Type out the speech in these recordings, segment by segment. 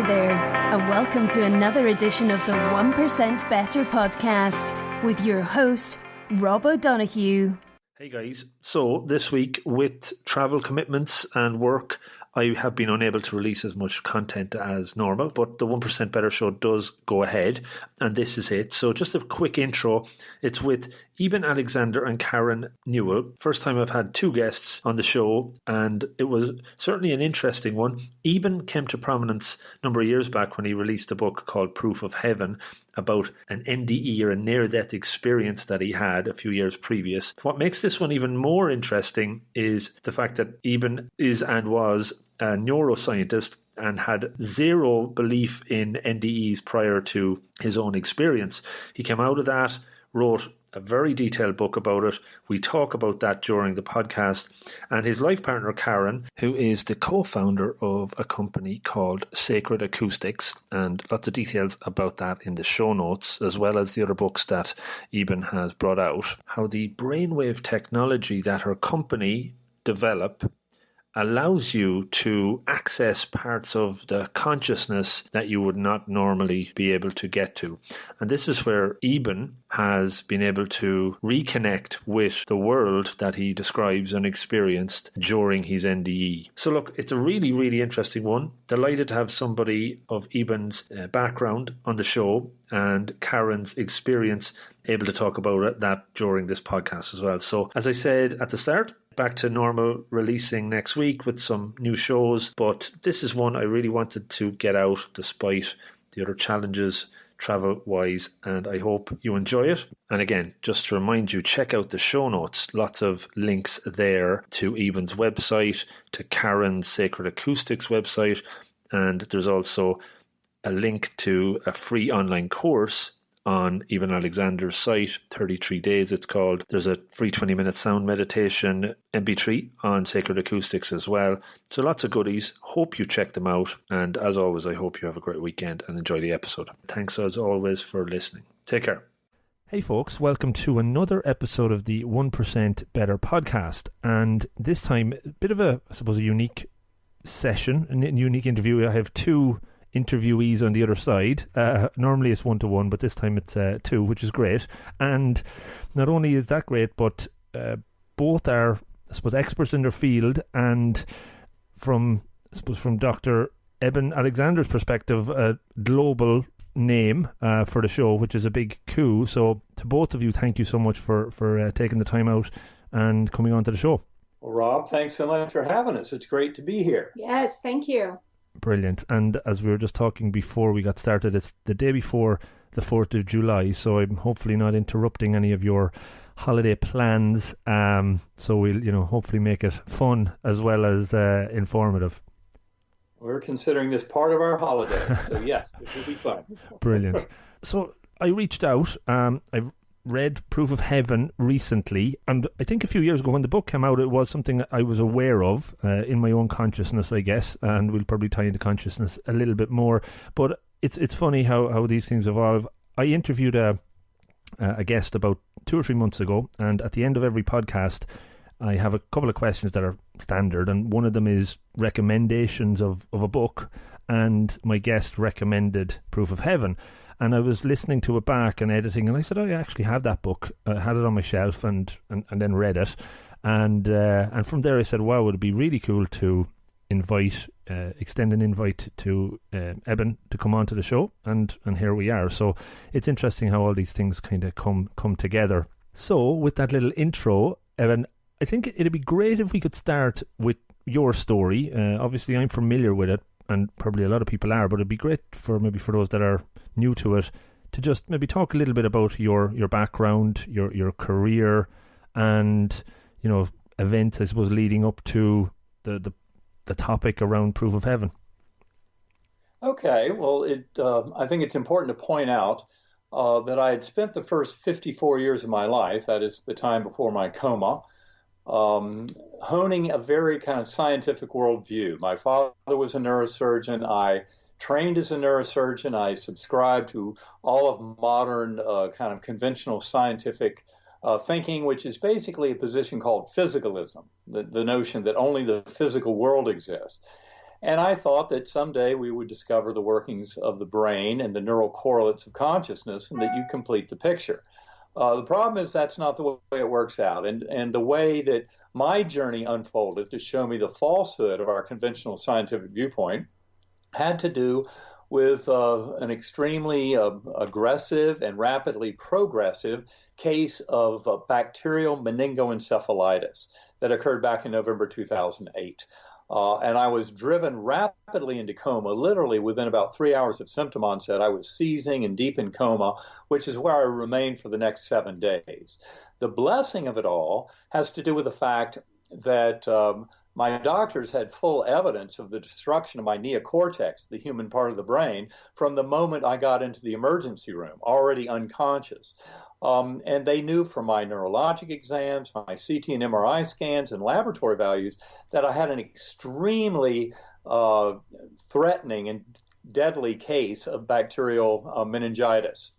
Hi there, and welcome to another edition of the 1% Better podcast with your host, Rob O'Donoghue. Hey guys, so this week with travel commitments and work, I have been unable to release as much content as normal, but the 1% Better show does go ahead, and this is it. So just a quick intro. It's with Eben Alexander and Karen Newell. First time I've had two guests on the show, and it was certainly an interesting one. Eben came to prominence a number of years back when he released a book called Proof of Heaven about an NDE or a near-death experience that he had a few years previous. What makes this one even more interesting is the fact that Eben is and was a neuroscientist and had zero belief in NDEs prior to his own experience. He came out of that, wrote a very detailed book about it. We talk about that during the podcast. And his life partner, Karen, who is the co-founder of a company called Sacred Acoustics, and lots of details about that in the show notes, as well as the other books that Eben has brought out. How the brainwave technology that her company developed allows you to access parts of the consciousness that you would not normally be able to get to. And this is where Eben has been able to reconnect with the world that he describes and experienced during his NDE. So look, it's a really, really interesting one. Delighted to have somebody of Eben's background on the show and Karen's experience able to talk about that during this podcast as well. So as I said at the start, back to normal releasing next week with some new shows, but this is one I really wanted to get out despite the other challenges travel-wise, and I hope you enjoy it. And again, just to remind you, check out the show notes. Lots of links there to Eben's website, to Karen's Sacred Acoustics website, and there's also a link to a free online course on Eben Alexander's site, 33 days it's called. There's a free 20-minute sound meditation MP3 on Sacred Acoustics as well. So lots of goodies. Hope you check them out. And as always, I hope you have a great weekend and enjoy the episode. Thanks as always for listening. Take care. Hey folks, welcome to another episode of the 1% Better podcast. And this time, a bit of a unique session, a unique interview. I have two interviewees on the other side. Normally it's 1-to-1, but this time it's 2, which is great. And not only is that great, but both are, I suppose, experts in their field, and from Dr. Eben Alexander's perspective, a global name for the show, which is a big coup. So to both of you, thank you so much for taking the time out and coming on to the show. Well, Rob, thanks so much for having us. It's great to be here. Yes, thank you. Brilliant. And as we were just talking before we got started, it's the day before the 4th of July, so I'm hopefully not interrupting any of your holiday plans. So we'll, hopefully make it fun as well as informative. We're considering this part of our holiday, so yes, it will be fun. Brilliant. So I reached out. I've read Proof of Heaven recently, and I think a few years ago when the book came out, it was something that I was aware of in my own consciousness, I guess, and we'll probably tie into consciousness a little bit more. But it's funny how these things evolve. I interviewed a guest about 2 or 3 months ago, and at the end of every podcast I have a couple of questions that are standard, and one of them is recommendations of a book, and my guest recommended Proof of Heaven. And I was listening to it back and editing, and I said, I actually have that book. I had it on my shelf and then read it. And from there I said, wow, it would be really cool to extend an invite to Eben to come on to the show. And here we are. So it's interesting how all these things kind of come together. So with that little intro, Eben, I think it'd be great if we could start with your story. Obviously, I'm familiar with it, and probably a lot of people are, but it'd be great for those that are new to it to just maybe talk a little bit about your background, your career, and events, I suppose, leading up to the topic around Proof of Heaven. Okay, well, I think it's important to point out that I had spent the first 54 years of my life, that is the time before my coma, honing a very kind of scientific worldview. My father was a neurosurgeon. I trained as a neurosurgeon. I subscribed to all of modern kind of conventional scientific thinking, which is basically a position called physicalism, the notion that only the physical world exists. And I thought that someday we would discover the workings of the brain and the neural correlates of consciousness, and that you complete the picture. The problem is that's not the way it works out. And the way that my journey unfolded to show me the falsehood of our conventional scientific viewpoint had to do with an extremely aggressive and rapidly progressive case of bacterial meningoencephalitis that occurred back in November 2008. And I was driven rapidly into coma, literally within about 3 hours of symptom onset. I was seizing and deep in coma, which is where I remained for the next 7 days. The blessing of it all has to do with the fact that my doctors had full evidence of the destruction of my neocortex, the human part of the brain, from the moment I got into the emergency room, already unconscious. And they knew from my neurologic exams, my CT and MRI scans, and laboratory values that I had an extremely threatening and deadly case of bacterial meningitis.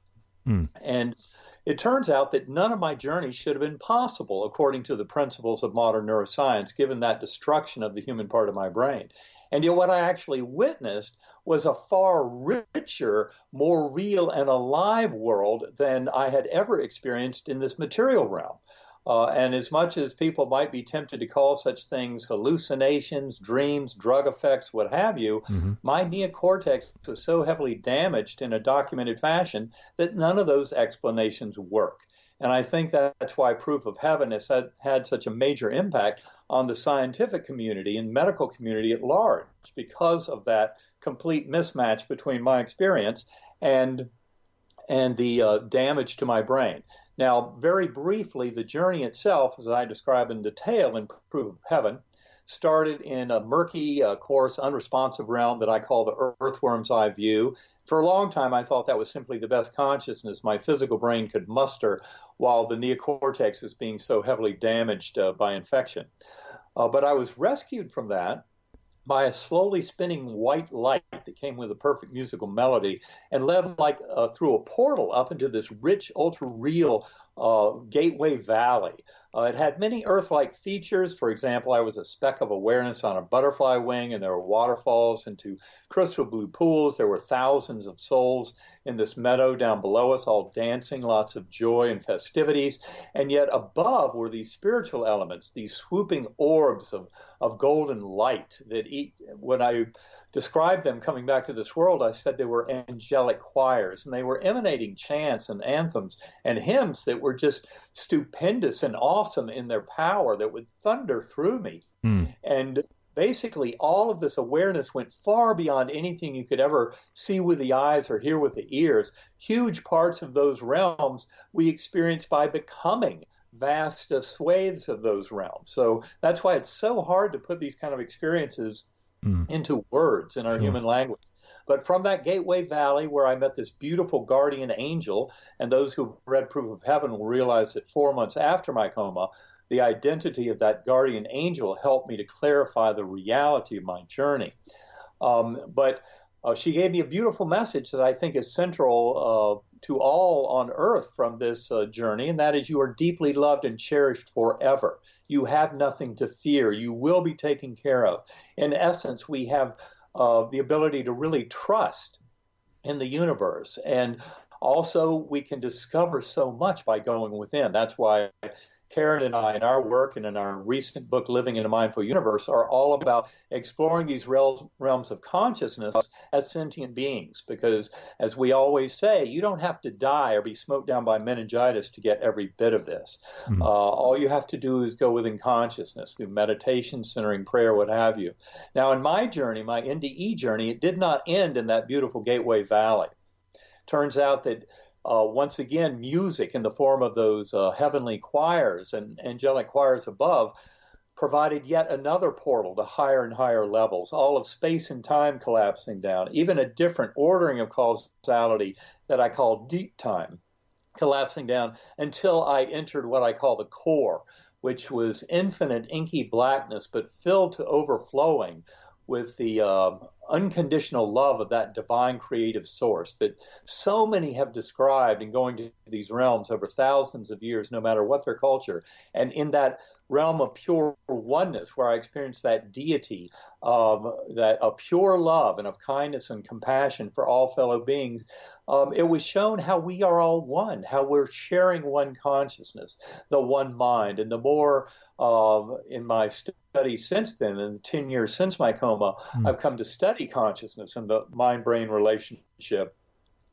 And it turns out that none of my journeys should have been possible according to the principles of modern neuroscience, given that destruction of the human part of my brain. And yet what I actually witnessed was a far richer, more real and alive world than I had ever experienced in this material realm. And as much as people might be tempted to call such things hallucinations, dreams, drug effects, what have you, my neocortex was so heavily damaged in a documented fashion that none of those explanations work. And I think that's why Proof of Heaven has had such a major impact on the scientific community and medical community at large, because of that complete mismatch between my experience and the damage to my brain. Now, very briefly, the journey itself, as I describe in detail in Proof of Heaven, started in a murky, coarse, unresponsive realm that I call the earthworm's eye view. For a long time, I thought that was simply the best consciousness my physical brain could muster while the neocortex was being so heavily damaged by infection. But I was rescued from that by a slowly spinning white light that came with a perfect musical melody and led like through a portal up into this rich, ultra-real gateway valley. It had many Earth-like features. For example, I was a speck of awareness on a butterfly wing, and there were waterfalls into crystal blue pools. There were thousands of souls in this meadow down below us, all dancing, lots of joy and festivities. And yet above were these spiritual elements, these swooping orbs of golden light that when I described them coming back to this world, I said they were angelic choirs, and they were emanating chants and anthems and hymns that were just stupendous and awesome in their power, that would thunder through me. And basically all of this awareness went far beyond anything you could ever see with the eyes or hear with the ears. Huge parts of those realms we experienced by becoming vast swathes of those realms. So that's why it's so hard to put these kind of experiences into words in our human language. But from that Gateway Valley, where I met this beautiful guardian angel, and those who've read Proof of Heaven will realize that 4 months after my coma, the identity of that guardian angel helped me to clarify the reality of my journey. But she gave me a beautiful message that I think is central to all on earth from this journey, and that is you are deeply loved and cherished forever. You have nothing to fear. You will be taken care of. In essence, we have the ability to really trust in the universe. And also, we can discover so much by going within. That's why Karen and I, in our work and in our recent book, Living in a Mindful Universe, are all about exploring these realms of consciousness as sentient beings. Because, as we always say, you don't have to die or be smoked down by meningitis to get every bit of this. All you have to do is go within consciousness through meditation, centering, prayer, what have you. Now, in my journey, my NDE journey, it did not end in that beautiful Gateway Valley. Turns out that once again, music in the form of those heavenly choirs and angelic choirs above provided yet another portal to higher and higher levels, all of space and time collapsing down, even a different ordering of causality that I call deep time collapsing down until I entered what I call the core, which was infinite inky blackness, but filled to overflowing with the unconditional love of that divine creative source that so many have described in going to these realms over thousands of years, no matter what their culture. And in that realm of pure oneness, where I experienced that deity, that a pure love and of kindness and compassion for all fellow beings. It was shown how we are all one, how we're sharing one consciousness, the one mind. And the more in my study since then, in the 10 years since my coma, I've come to study consciousness and the mind-brain relationship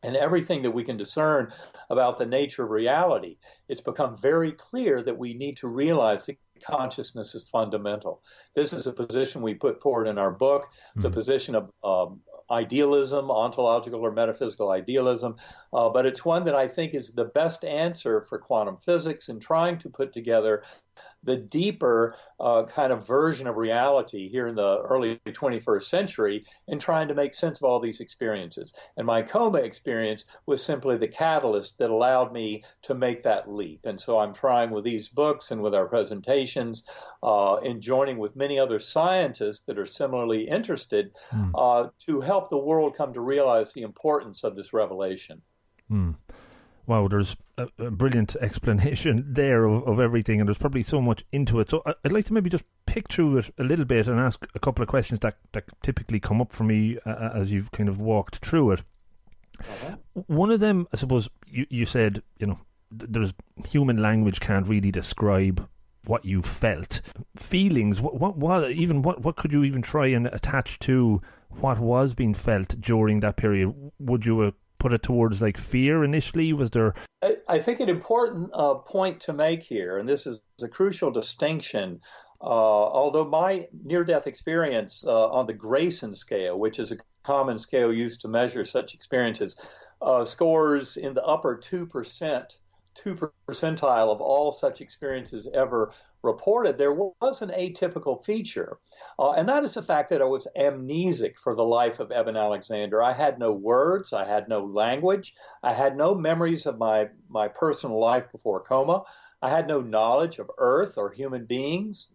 and everything that we can discern about the nature of reality. It's become very clear that we need to realize that consciousness is fundamental. This is a position we put forward in our book. It's a position of idealism, ontological or metaphysical idealism, but it's one that I think is the best answer for quantum physics in trying to put together the deeper kind of version of reality here in the early 21st century and trying to make sense of all these experiences. And my coma experience was simply the catalyst that allowed me to make that leap. And so I'm trying with these books and with our presentations and joining with many other scientists that are similarly interested to help the world come to realize the importance of this revelation. Wow, there's a brilliant explanation there of everything, and there's probably so much into it. So I'd like to maybe just pick through it a little bit and ask a couple of questions that typically come up for me as you've kind of walked through it. One of them, I suppose, you said, there's human language can't really describe what you felt. Feelings, what could you even try and attach to what was being felt during that period? Would you put it towards like fear initially? Was there? I think an important point to make here, and this is a crucial distinction, although my near-death experience on the Grayson scale, which is a common scale used to measure such experiences, scores in the upper 2%, 2 percentile of all such experiences ever reported, there was an atypical feature. And that is the fact that I was amnesic for the life of Eben Alexander. I had no words. I had no language. I had no memories of my personal life before coma. I had no knowledge of Earth or human beings.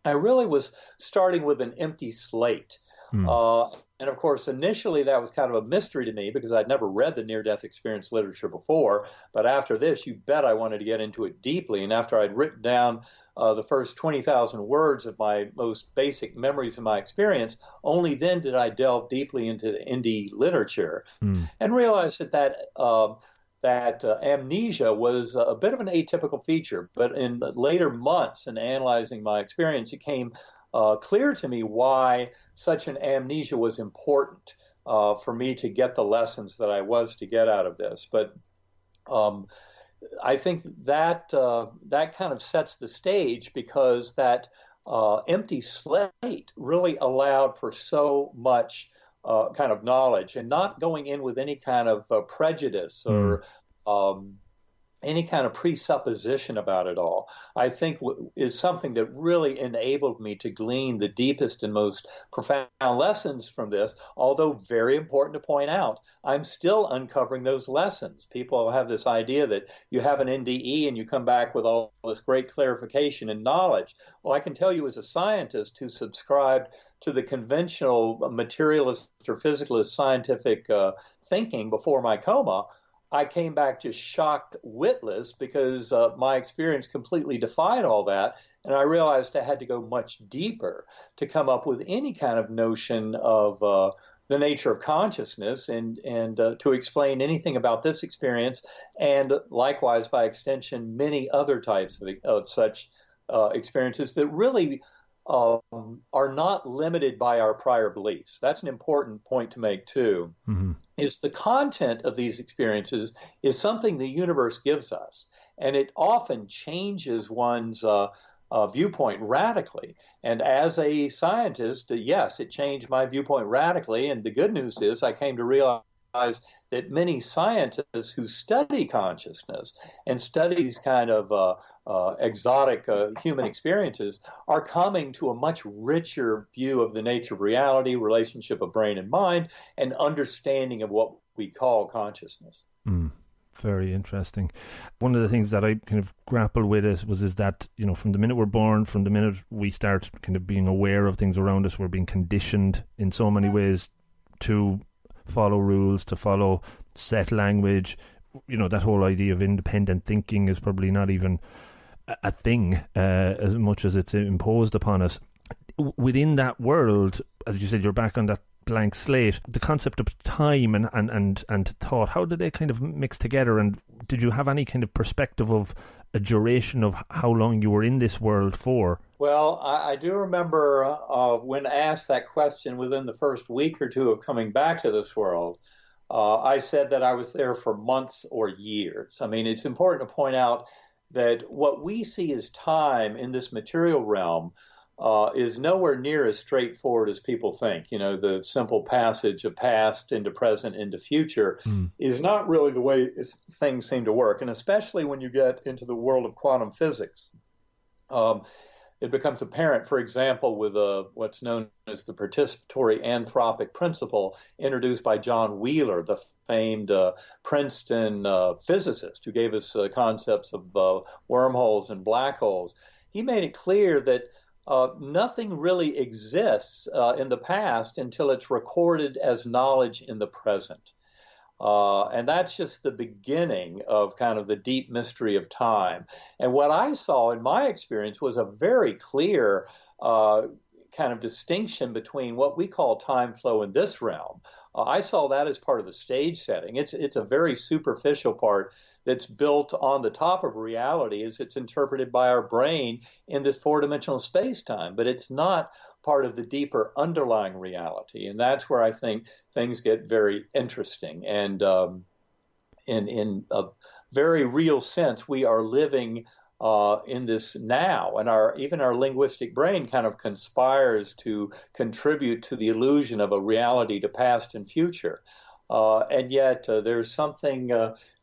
I really was starting with an empty slate. And of course, initially that was kind of a mystery to me because I'd never read the near-death experience literature before. But after this, you bet I wanted to get into it deeply. And after I'd written down the first 20,000 words of my most basic memories of my experience, only then did I delve deeply into the ND literature and realize that amnesia was a bit of an atypical feature. But in later months in analyzing my experience, it came clear to me why such an amnesia was important for me to get the lessons that I was to get out of this. But I think that that kind of sets the stage because that empty slate really allowed for so much kind of knowledge and not going in with any kind of prejudice or any kind of presupposition about it all, I think is something that really enabled me to glean the deepest and most profound lessons from this, although very important to point out, I'm still uncovering those lessons. People have this idea that you have an NDE and you come back with all this great clarification and knowledge. Well, I can tell you as a scientist who subscribed to the conventional materialist or physicalist scientific thinking before my coma, I came back just shocked witless because my experience completely defied all that. And I realized I had to go much deeper to come up with any kind of notion of the nature of consciousness and to explain anything about this experience. And likewise, by extension, many other types of such experiences that really are not limited by our prior beliefs. That's an important point to make, too, is the content of these experiences is something the universe gives us, and it often changes one's viewpoint radically. And as a scientist, yes, it changed my viewpoint radically, and the good news is I came to realize that many scientists who study consciousness and study these kind of exotic human experiences are coming to a much richer view of the nature of reality, relationship of brain and mind, and understanding of what we call consciousness. Very interesting. One of the things that I kind of grapple with is that, from the minute we're born, from the minute we start kind of being aware of things around us, we're being conditioned in so many ways to follow rules, to follow set language. That whole idea of independent thinking is probably not even a thing as much as it's imposed upon us. Within that world, as you said, you're back on that blank slate. The concept of time and thought, how did they kind of mix together? And did you have any kind of perspective of a duration of how long you were in this world for? Well, I do remember when asked that question within the first week or two of coming back to this world, I said that I was there for months or years. I mean, it's important to point out that what we see as time in this material realm is nowhere near as straightforward as people think. You know, the simple passage of past into present into future is not really the way things seem to work. And especially when you get into the world of quantum physics, it becomes apparent, for example, with what's known as the participatory anthropic principle introduced by John Wheeler, the famed Princeton physicist who gave us concepts of wormholes and black holes. He made it clear that nothing really exists in the past until it's recorded as knowledge in the present. And that's just the beginning of kind of the deep mystery of time. And what I saw in my experience was a very clear kind of distinction between what we call time flow in this realm. I saw that as part of the stage setting. It's a very superficial part that's built on the top of reality as it's interpreted by our brain in this four-dimensional space-time, but it's not part of the deeper underlying reality. And that's where I think things get very interesting. And in a very real sense, we are living in this now, and even our linguistic brain kind of conspires to contribute to the illusion of a reality to past and future. And yet there's something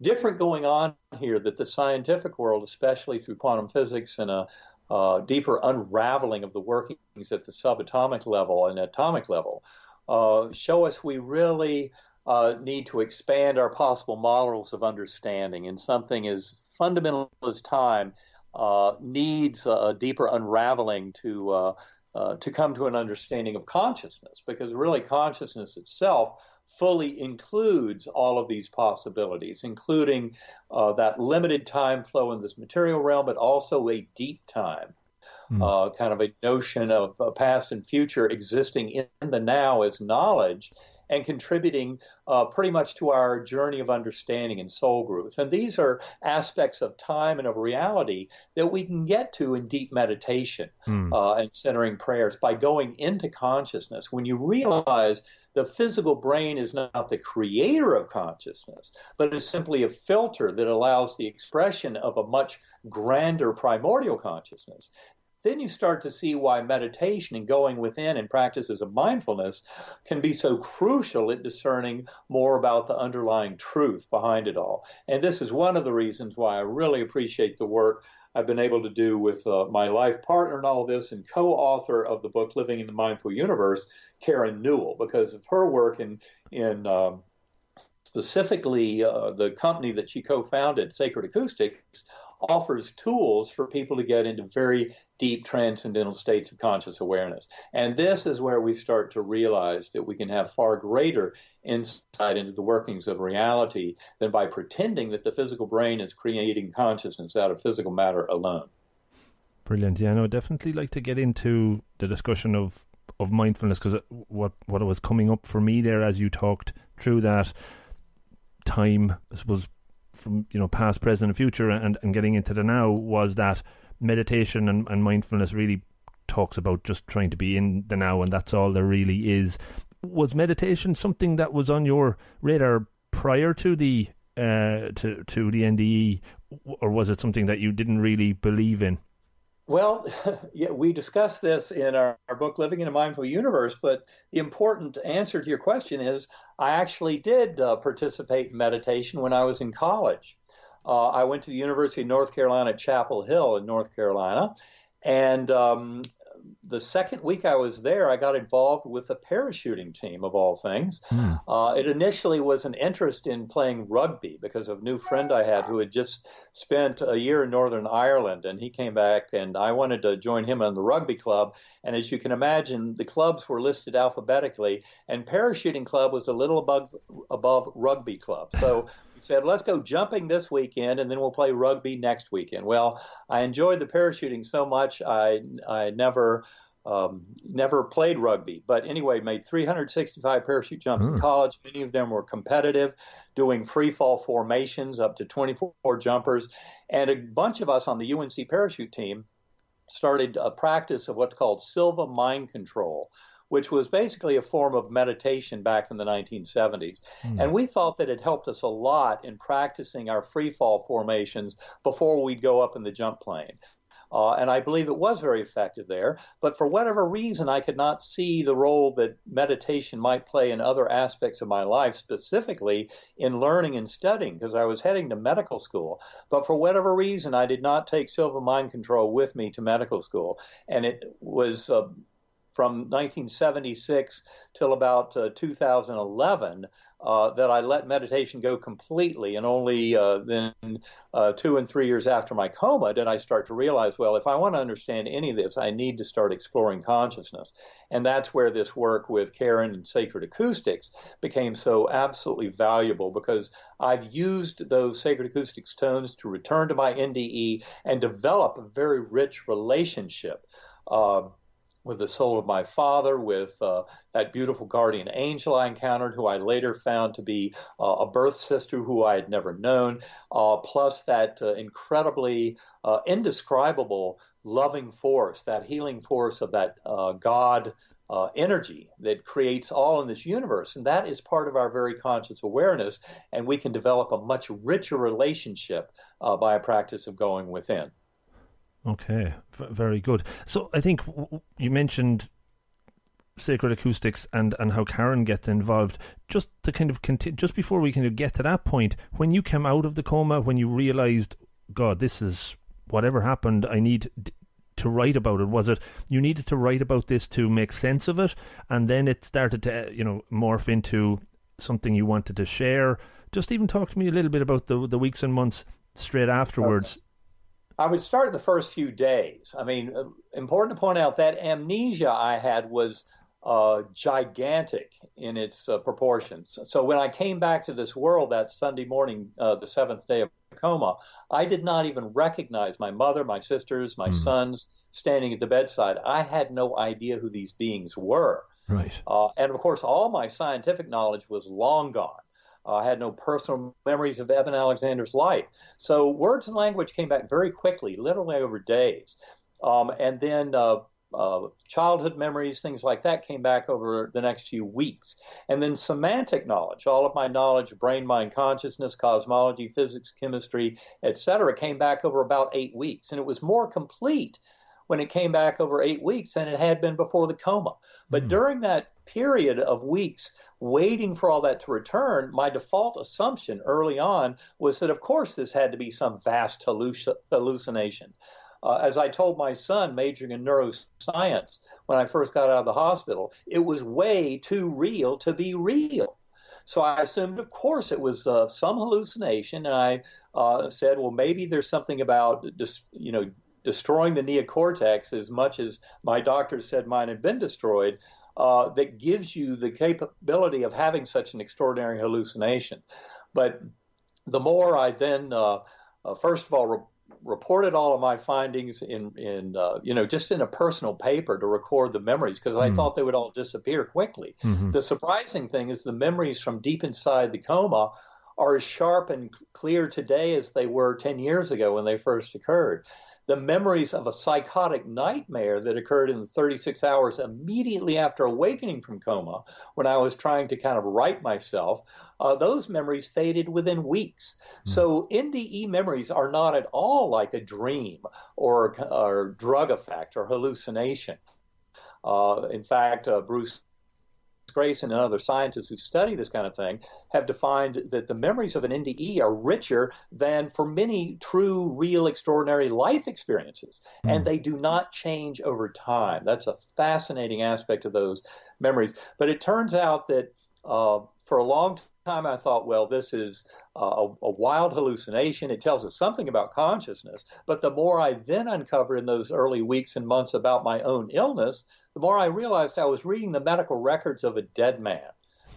different going on here that the scientific world, especially through quantum physics and a deeper unraveling of the workings at the subatomic level and atomic level, show us we really need to expand our possible models of understanding. And something as fundamental as time needs a deeper unraveling to come to an understanding of consciousness, because really consciousness itself fully includes all of these possibilities, including that limited time flow in this material realm, but also a deep time, kind of a notion of past and future existing in the now as knowledge and contributing pretty much to our journey of understanding and soul growth. And these are aspects of time and of reality that we can get to in deep meditation and centering prayers by going into consciousness. When you realize the physical brain is not the creator of consciousness, but is simply a filter that allows the expression of a much grander primordial consciousness, then you start to see why meditation and going within and practices of mindfulness can be so crucial at discerning more about the underlying truth behind it all. And this is one of the reasons why I really appreciate the work I've been able to do with my life partner in all of this and co-author of the book Living in the Mindful Universe, Karen Newell, because of her work in specifically the company that she co-founded, Sacred Acoustics, offers tools for people to get into very deep transcendental states of conscious awareness. And this is where we start to realize that we can have far greater insight into the workings of reality than by pretending that the physical brain is creating consciousness out of physical matter alone. Brilliant. Yeah, no, I'd definitely like to get into the discussion of mindfulness, because what was coming up for me there as you talked through that time, I suppose, from past, present, and future, and getting into the now, was that meditation and mindfulness really talks about just trying to be in the now, and that's all there really is. Was meditation something that was on your radar prior to the NDE, or was it something that you didn't really believe in? Well, yeah, we discussed this in our book, Living in a Mindful Universe, but the important answer to your question is I actually did participate in meditation when I was in college. I went to the University of North Carolina at Chapel Hill in North Carolina, and the second week I was there, I got involved with the parachuting team, of all things. It initially was an interest in playing rugby because of a new friend I had who had just spent a year in Northern Ireland, and he came back, and I wanted to join him on the rugby club. And as you can imagine, the clubs were listed alphabetically, and parachuting club was a little above rugby club. So He said, let's go jumping this weekend, and then we'll play rugby next weekend. Well, I enjoyed the parachuting so much, I never played rugby. But anyway, made 365 parachute jumps in college. Many of them were competitive, doing free fall formations up to 24 jumpers. And a bunch of us on the UNC parachute team started a practice of what's called Silva mind control, which was basically a form of meditation back in the 1970s. And we thought that it helped us a lot in practicing our free fall formations before we'd go up in the jump plane. And I believe it was very effective there. But for whatever reason, I could not see the role that meditation might play in other aspects of my life, specifically in learning and studying, because I was heading to medical school. But for whatever reason, I did not take Silva Mind Control with me to medical school. And it was from 1976 till about 2011 that I let meditation go completely. And only then 2 and 3 years after my coma did I start to realize, well, if I want to understand any of this, I need to start exploring consciousness. And that's where this work with Karen and Sacred Acoustics became so absolutely valuable, because I've used those Sacred Acoustics tones to return to my NDE and develop a very rich relationship with the soul of my father, with that beautiful guardian angel I encountered, who I later found to be a birth sister who I had never known, plus that incredibly indescribable loving force, that healing force of that God energy that creates all in this universe. And that is part of our very conscious awareness, and we can develop a much richer relationship by a practice of going within. Okay, very good. So I think you mentioned Sacred Acoustics and how Karen gets involved. Just to kind of just before we can get to that point, when you came out of the coma, when you realised, God, this is whatever happened, I need to write about it. Was it you needed to write about this to make sense of it, and then it started to morph into something you wanted to share? Just even talk to me a little bit about the weeks and months straight afterwards. Okay. I would start in the first few days. I mean, important to point out that amnesia I had was gigantic in its proportions. So when I came back to this world that Sunday morning, the seventh day of coma, I did not even recognize my mother, my sisters, my sons standing at the bedside. I had no idea who these beings were. Right. And of course, all my scientific knowledge was long gone. I had no personal memories of Eben Alexander's life. So words and language came back very quickly, literally over days. And then childhood memories, things like that, came back over the next few weeks. And then semantic knowledge, all of my knowledge of brain, mind, consciousness, cosmology, physics, chemistry, etc., came back over about 8 weeks. And it was more complete when it came back over 8 weeks than it had been before the coma. But during that period of weeks, waiting for all that to return, my default assumption early on was that, of course, this had to be some vast hallucination. As I told my son, majoring in neuroscience, when I first got out of the hospital, it was way too real to be real. So I assumed, of course, it was some hallucination, and I said, well, maybe there's something about destroying the neocortex, as much as my doctor said mine had been destroyed, that gives you the capability of having such an extraordinary hallucination. But the more I then, first of all, reported all of my findings in just in a personal paper to record the memories, because I thought they would all disappear quickly. The surprising thing is the memories from deep inside the coma are as sharp and clear today as they were 10 years ago when they first occurred. The memories of a psychotic nightmare that occurred in the 36 hours immediately after awakening from coma, when I was trying to kind of right myself, those memories faded within weeks. So NDE memories are not at all like a dream or drug effect or hallucination. In fact, Bruce Grayson and other scientists who study this kind of thing have defined that the memories of an NDE are richer than for many true, real, extraordinary life experiences. And they do not change over time. That's a fascinating aspect of those memories. But it turns out that for a long time I thought, well, this is a wild hallucination. It tells us something about consciousness. But the more I then uncovered in those early weeks and months about my own illness, the more I realized I was reading the medical records of a dead man.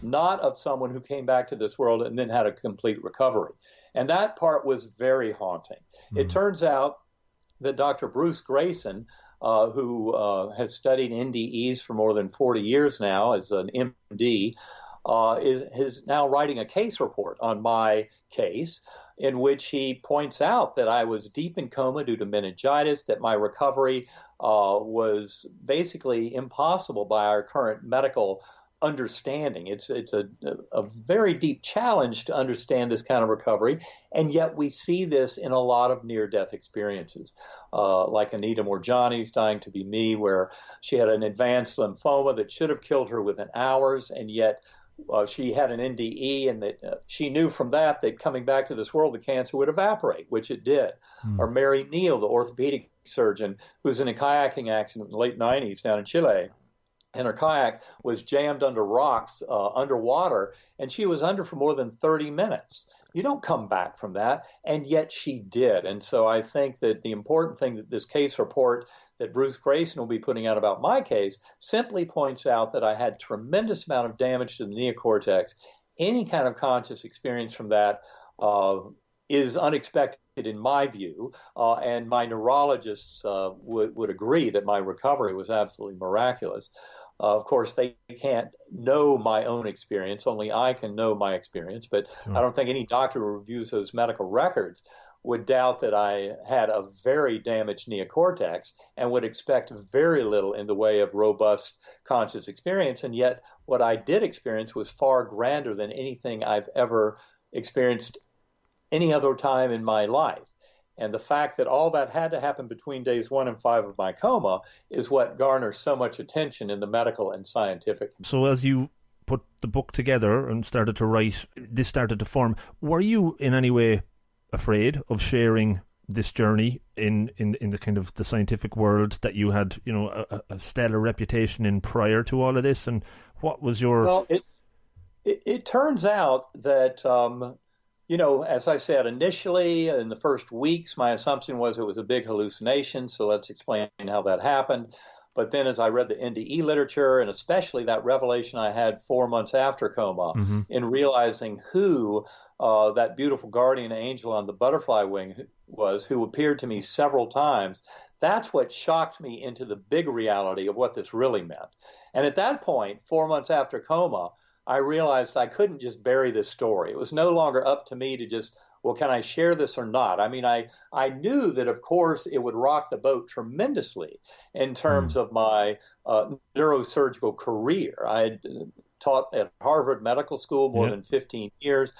not of someone who came back to this world and then had a complete recovery. And that part was very haunting. It turns out that Dr. Bruce Grayson, who has studied NDEs for more than 40 years now as an MD, is now writing a case report on my case, in which he points out that I was deep in coma due to meningitis, that my recovery was basically impossible by our current medical understanding. It's a very deep challenge to understand this kind of recovery, and yet we see this in a lot of near-death experiences, like Anita Morjani's Dying to Be Me, where she had an advanced lymphoma that should have killed her within hours, and yet she had an NDE, and that she knew from that coming back to this world, the cancer would evaporate, which it did. Or Mary Neal, the orthopedic surgeon, who was in a kayaking accident in the late 90s down in Chile, and her kayak was jammed under rocks underwater, and she was under for more than 30 minutes. You don't come back from that, and yet she did. And so I think that the important thing that this case report that Bruce Grayson will be putting out about my case simply points out that I had tremendous amount of damage to the neocortex. Any kind of conscious experience from that is unexpected in my view, and my neurologists would agree that my recovery was absolutely miraculous. Of course, they can't know my own experience. Only I can know my experience. But sure. I don't think any doctor who reviews those medical records would doubt that I had a very damaged neocortex and would expect very little in the way of robust conscious experience. And yet what I did experience was far grander than anything I've ever experienced any other time in my life. And the fact that all that had to happen between days 1 and 5 of my coma is what garners so much attention in the medical and scientific. So as you put the book together and started to write, this started to form, were you in any way afraid of sharing this journey in the kind of the scientific world that you had, you know, a stellar reputation in prior to all of this? And what was your... Well, it turns out that... you know, as I said, initially in the first weeks, my assumption was it was a big hallucination. So let's explain how that happened. But then as I read the NDE literature, and especially that revelation I had 4 months after coma, in realizing who that beautiful guardian angel on the butterfly wing was, who appeared to me several times, that's what shocked me into the big reality of what this really meant. And at that point, 4 months after coma, I realized I couldn't just bury this story. It was no longer up to me to just, well, can I share this or not? I mean, I knew that, of course, it would rock the boat tremendously in terms of my neurosurgical career. I had taught at Harvard Medical School more than 15 years,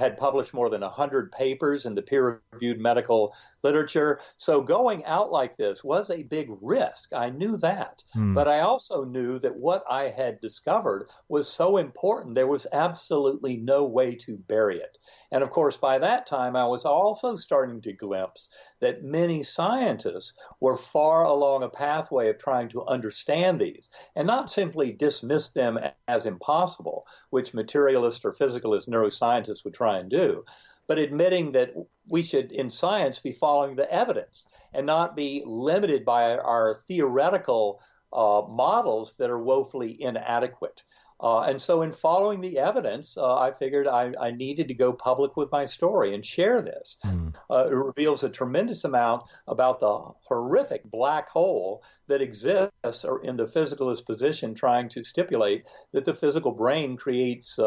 had published more than 100 papers in the peer-reviewed medical literature. So going out like this was a big risk. I knew that. But I also knew that what I had discovered was so important, there was absolutely no way to bury it. And of course, by that time, I was also starting to glimpse that many scientists were far along a pathway of trying to understand these and not simply dismiss them as impossible, which materialist or physicalist neuroscientists would try and do, but admitting that we should, in science, be following the evidence and not be limited by our theoretical models that are woefully inadequate. And so in following the evidence, I figured I needed to go public with my story and share this. It reveals a tremendous amount about the horrific black hole that exists in the physicalist position, trying to stipulate that the physical brain creates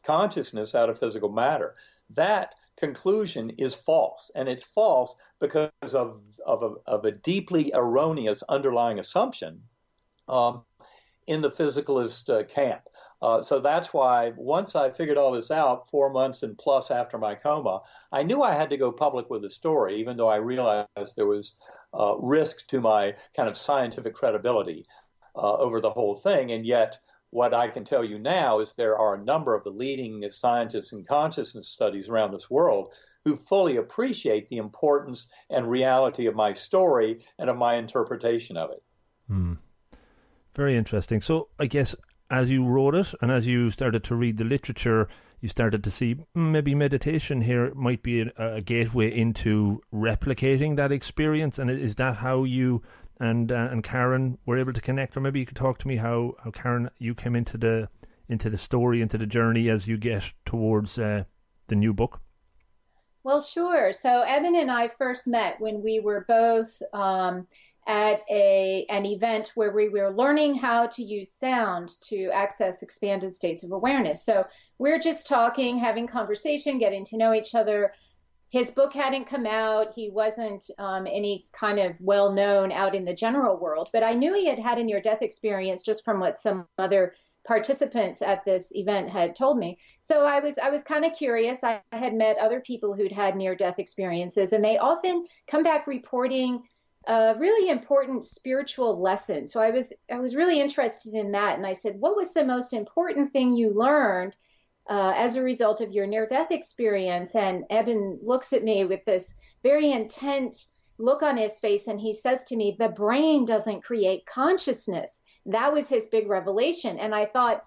consciousness out of physical matter. That conclusion is false, and it's false because of a deeply erroneous underlying assumption in the physicalist camp. So that's why once I figured all this out 4 months and plus after my coma, I knew I had to go public with the story, even though I realized there was risk to my kind of scientific credibility over the whole thing. And yet what I can tell you now is there are a number of the leading scientists in consciousness studies around this world who fully appreciate the importance and reality of my story and of my interpretation of it. Very interesting. So I guess as you wrote it and as you started to read the literature, you started to see maybe meditation here might be a gateway into replicating that experience. And is that how you and Karen were able to connect? Or maybe you could talk to me how Karen, you came into the into the story, into the journey as you get towards the new book? Well, sure. So Eben and I first met when we were both at an event where we were learning how to use sound to access expanded states of awareness. So we're just talking, having conversation, getting to know each other. His book hadn't come out. He wasn't any kind of well-known out in the general world, but I knew he had had a near-death experience just from what some other participants at this event had told me. So I was kind of curious. I had met other people who'd had near-death experiences, and they often come back reporting a really important spiritual lesson. So I was really interested in that, and I said, what was the most important thing you learned as a result of your near-death experience? And Eben looks at me with this very intent look on his face, and he says to me, the brain doesn't create consciousness. That was his big revelation. And I thought,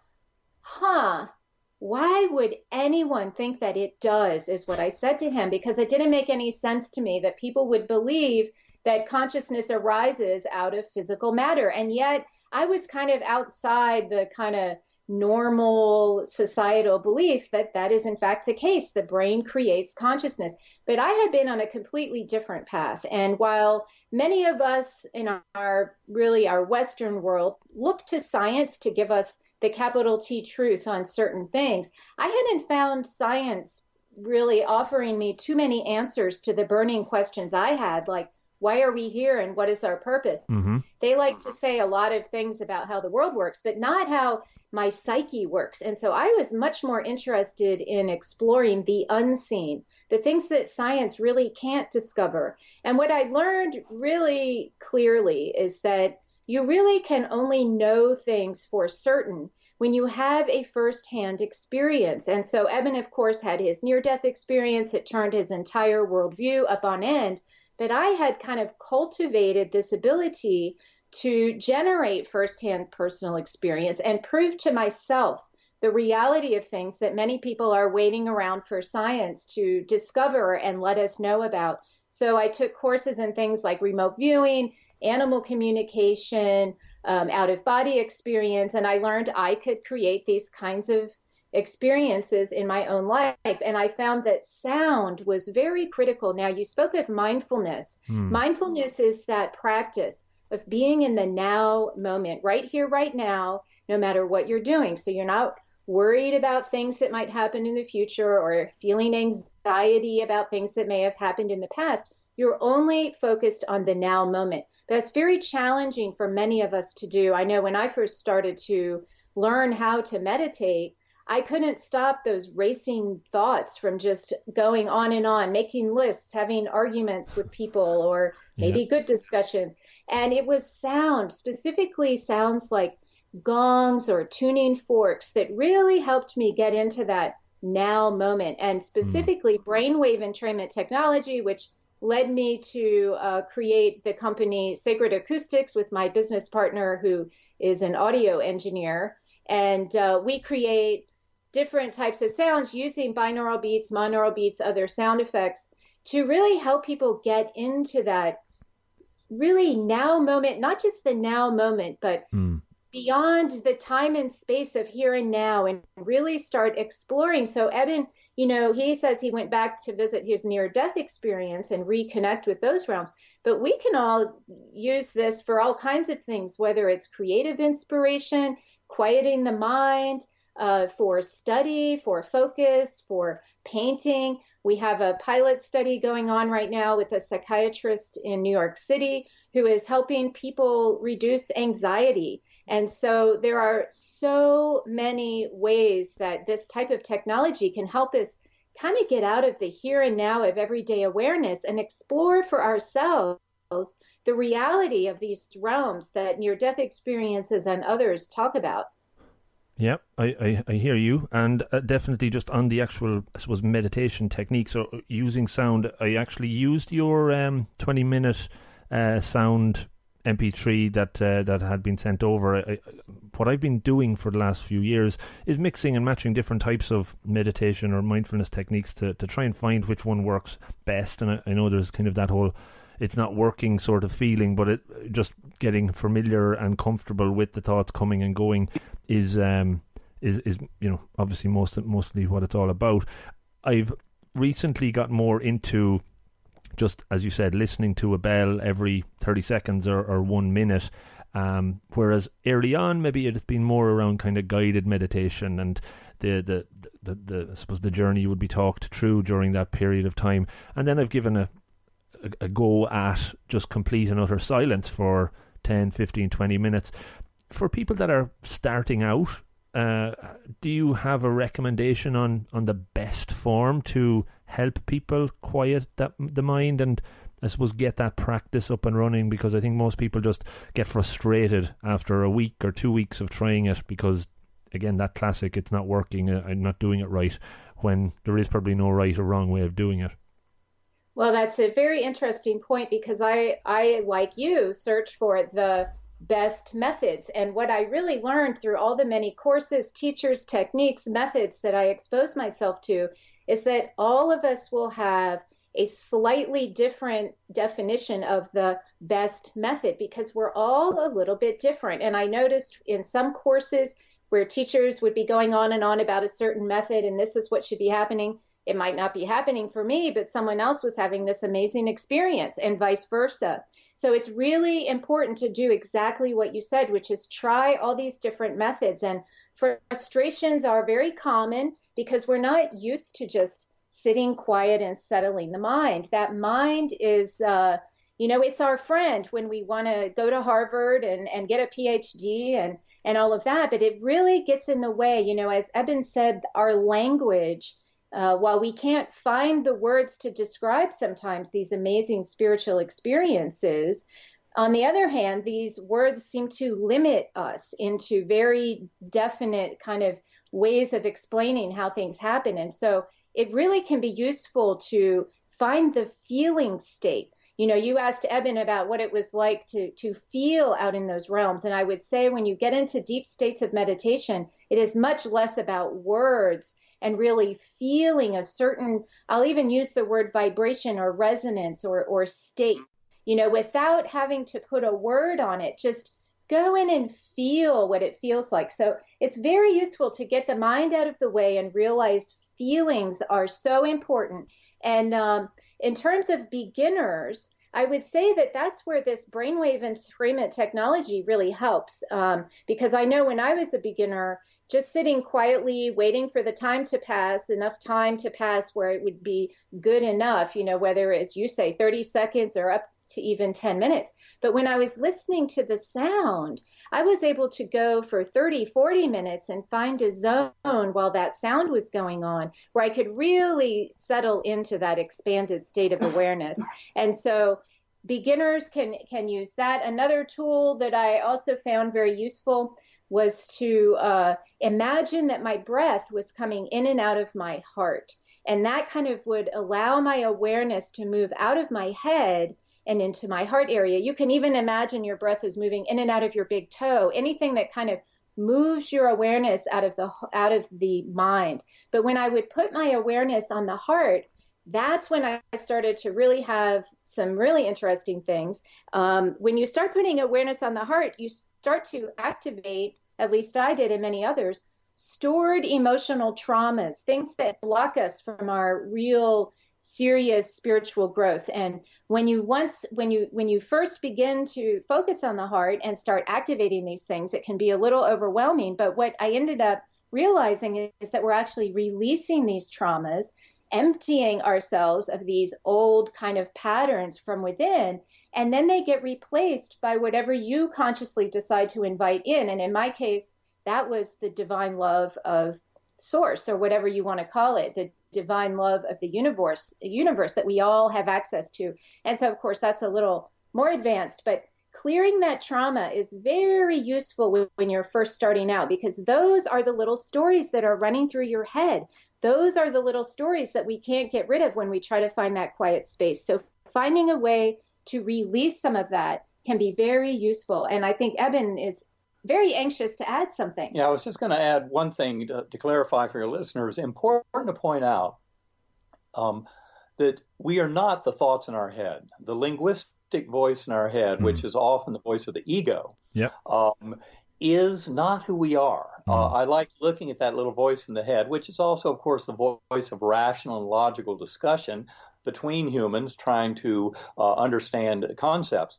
why would anyone think that it does, is what I said to him, because it didn't make any sense to me that people would believe that consciousness arises out of physical matter. And yet I was kind of outside the kind of normal societal belief that that is in fact the case. The brain creates consciousness. But I had been on a completely different path. And while many of us in our Western world look to science to give us the capital T truth on certain things, I hadn't found science really offering me too many answers to the burning questions I had, like, why are we here and what is our purpose? Mm-hmm. They like to say a lot of things about how the world works, but not how my psyche works. And so I was much more interested in exploring the unseen, the things that science really can't discover. And what I learned really clearly is that you really can only know things for certain when you have a firsthand experience. And so Eben, of course, had his near-death experience. It turned his entire worldview up on end. But I had kind of cultivated this ability to generate firsthand personal experience and prove to myself the reality of things that many people are waiting around for science to discover and let us know about. So I took courses in things like remote viewing, animal communication, out-of-body experience, and I learned I could create these kinds of experiences in my own life. And I found that sound was very critical. Now, you spoke of mindfulness. Mindfulness is that practice of being in the now moment, right here, right now, no matter what you're doing. So you're not worried about things that might happen in the future or feeling anxiety about things that may have happened in the past. You're only focused on the now moment. That's very challenging for many of us to do. I know when I first started to learn how to meditate, I couldn't stop those racing thoughts from just going on, making lists, having arguments with people, or maybe good discussions. And it was sound, specifically sounds like gongs or tuning forks, that really helped me get into that now moment. And specifically brainwave entrainment technology, which led me to create the company Sacred Acoustics with my business partner, who is an audio engineer. And we create different types of sounds using binaural beats, monaural beats, other sound effects to really help people get into that really now moment, not just the now moment, but beyond the time and space of here and now, and really start exploring. So Eben, he says he went back to visit his near-death experience and reconnect with those realms. But we can all use this for all kinds of things, whether it's creative inspiration, quieting the mind, for study, for focus, for painting. We have a pilot study going on right now with a psychiatrist in New York City who is helping people reduce anxiety. And so there are so many ways that this type of technology can help us kind of get out of the here and now of everyday awareness and explore for ourselves the reality of these realms that near-death experiences and others talk about. Yeah, I hear you. And definitely just on the actual, I suppose, meditation techniques or using sound, I actually used your 20-minute sound MP3 that had been sent over. What I've been doing for the last few years is mixing and matching different types of meditation or mindfulness techniques to try and find which one works best. And I know there's kind of that whole it's not working sort of feeling, but it just getting familiar and comfortable with the thoughts coming and going is is obviously mostly what it's all about. I've recently got more into, just as you said, listening to a bell every 30 seconds or 1 minute. Whereas early on, maybe it has been more around kind of guided meditation, and the I suppose the journey would be talked through during that period of time. And then I've given a go at just complete and utter silence for 10, 15, 20 minutes. For people that are starting out, do you have a recommendation on the best form to help people quiet the mind and, I suppose, get that practice up and running? Because I think most people just get frustrated after a week or 2 weeks of trying it because, again, that classic, it's not working, I'm not doing it right, when there is probably no right or wrong way of doing it. Well, that's a very interesting point, because I like you, search for the best methods. And what I really learned through all the many courses, teachers, techniques, methods that I exposed myself to is that all of us will have a slightly different definition of the best method, because we're all a little bit different. And I noticed in some courses where teachers would be going on and on about a certain method, and this is what should be happening. It might not be happening for me, but someone else was having this amazing experience, and vice versa. So it's really important to do exactly what you said, which is try all these different methods. And frustrations are very common because we're not used to just sitting quiet and settling the mind. That mind is, it's our friend when we want to go to Harvard and get a PhD and all of that. But it really gets in the way. As Eben said, our language, while we can't find the words to describe sometimes these amazing spiritual experiences, on the other hand, these words seem to limit us into very definite kind of ways of explaining how things happen. And so it really can be useful to find the feeling state. You asked Eben about what it was like to feel out in those realms. And I would say when you get into deep states of meditation, it is much less about words and really feeling a certain, I'll even use the word vibration or resonance or state, without having to put a word on it. Just go in and feel what it feels like. So it's very useful to get the mind out of the way and realize feelings are so important. And in terms of beginners, I would say that that's where this brainwave entrainment technology really helps. Because I know when I was a beginner, just sitting quietly, waiting for the time to pass, enough time to pass where it would be good enough, whether, as you say, 30 seconds or up to even 10 minutes. But when I was listening to the sound, I was able to go for 30, 40 minutes and find a zone while that sound was going on where I could really settle into that expanded state of awareness. And so beginners can use that. Another tool that I also found very useful was to imagine that my breath was coming in and out of my heart. And that kind of would allow my awareness to move out of my head and into my heart area. You can even imagine your breath is moving in and out of your big toe, anything that kind of moves your awareness out of the mind. But when I would put my awareness on the heart, that's when I started to really have some really interesting things. When you start putting awareness on the heart, you start to activate, at least I did and many others, stored emotional traumas, things that block us from our real serious spiritual growth. And when you first begin to focus on the heart and start activating these things, it can be a little overwhelming. But what I ended up realizing is that we're actually releasing these traumas, emptying ourselves of these old kind of patterns from within, and then they get replaced by whatever you consciously decide to invite in. And in my case, that was the divine love of source, or whatever you want to call it, the divine love of the universe that we all have access to. And so, of course, that's a little more advanced, but clearing that trauma is very useful when you're first starting out, because those are the little stories that are running through your head. Those are the little stories that we can't get rid of when we try to find that quiet space. So finding a way to release some of that can be very useful. And I think Eben is very anxious to add something. Yeah, I was just going to add one thing to clarify for your listeners. Important to point out that we are not the thoughts in our head. The linguistic voice in our head, which is often the voice of the ego, is not who we are. I like looking at that little voice in the head, which is also, of course, the voice of rational and logical discussion between humans trying to understand concepts.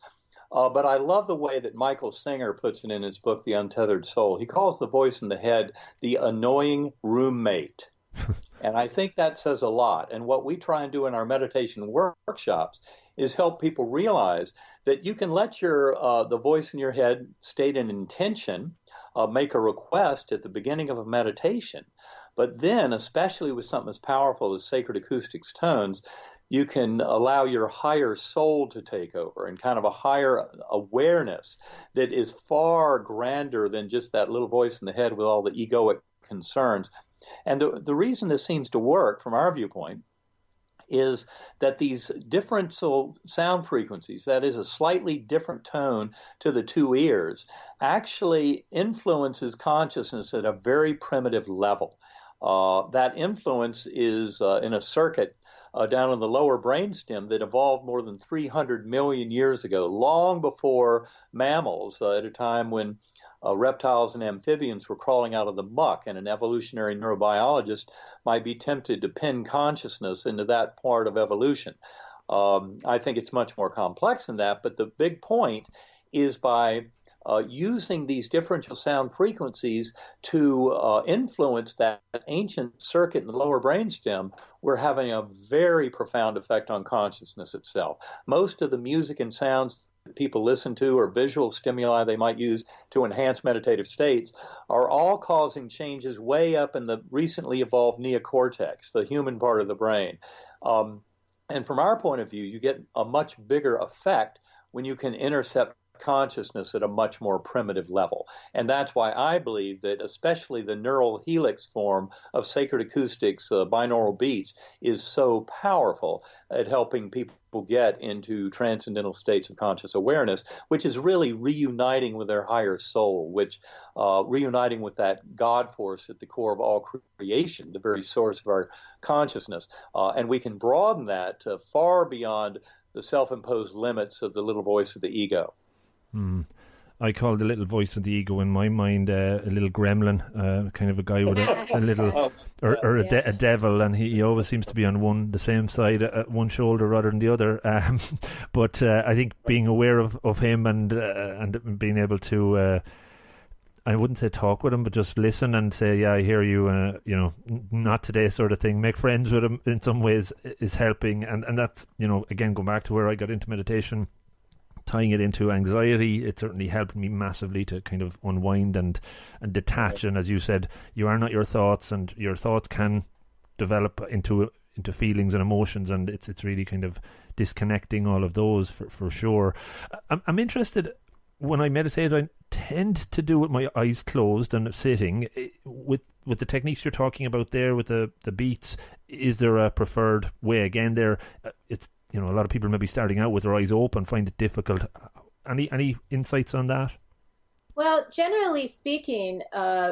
But I love the way that Michael Singer puts it in his book, The Untethered Soul. He calls the voice in the head the annoying roommate. And I think that says a lot. And what we try and do in our meditation workshops is help people realize that you can let the voice in your head state an intention, make a request at the beginning of a meditation. But then, especially with something as powerful as Sacred Acoustics tones, you can allow your higher soul to take over and kind of a higher awareness that is far grander than just that little voice in the head with all the egoic concerns. And the reason this seems to work from our viewpoint is that these differential sound frequencies, that is a slightly different tone to the two ears, actually influences consciousness at a very primitive level. That influence is in a circuit down in the lower brainstem that evolved more than 300 million years ago, long before mammals, at a time when reptiles and amphibians were crawling out of the muck, and an evolutionary neurobiologist might be tempted to pin consciousness into that part of evolution. I think it's much more complex than that, but the big point is by using these differential sound frequencies to influence that ancient circuit in the lower brainstem, we're having a very profound effect on consciousness itself. Most of the music and sounds that people listen to or visual stimuli they might use to enhance meditative states are all causing changes way up in the recently evolved neocortex, the human part of the brain. And from our point of view, you get a much bigger effect when you can intercept consciousness at a much more primitive level. And that's why I believe that especially the neural helix form of Sacred Acoustics, binaural beats, is so powerful at helping people get into transcendental states of conscious awareness, which is really reuniting with their higher soul, which reuniting with that God force at the core of all creation, the very source of our consciousness. And we can broaden that far beyond the self-imposed limits of the little voice of the ego. I call the little voice of the ego in my mind a little gremlin, kind of a guy with a little, a devil, and he always seems to be on the same side, one shoulder rather than the other. But I think being aware of him and being able to, I wouldn't say talk with him, but just listen and say, yeah, I hear you, not today sort of thing. Make friends with him in some ways is helping. And that's, again, going back to where I got into meditation, tying it into anxiety, it certainly helped me massively to kind of unwind and detach. And as you said, you are not your thoughts, and your thoughts can develop into feelings and emotions, and it's really kind of disconnecting all of those for sure. I'm interested, when I meditate, I tend to do with my eyes closed and sitting. With the techniques you're talking about there, with the beats, is there a preferred way? Again, it's a lot of people maybe starting out with their eyes open find it difficult. Any insights on that? Well, generally speaking,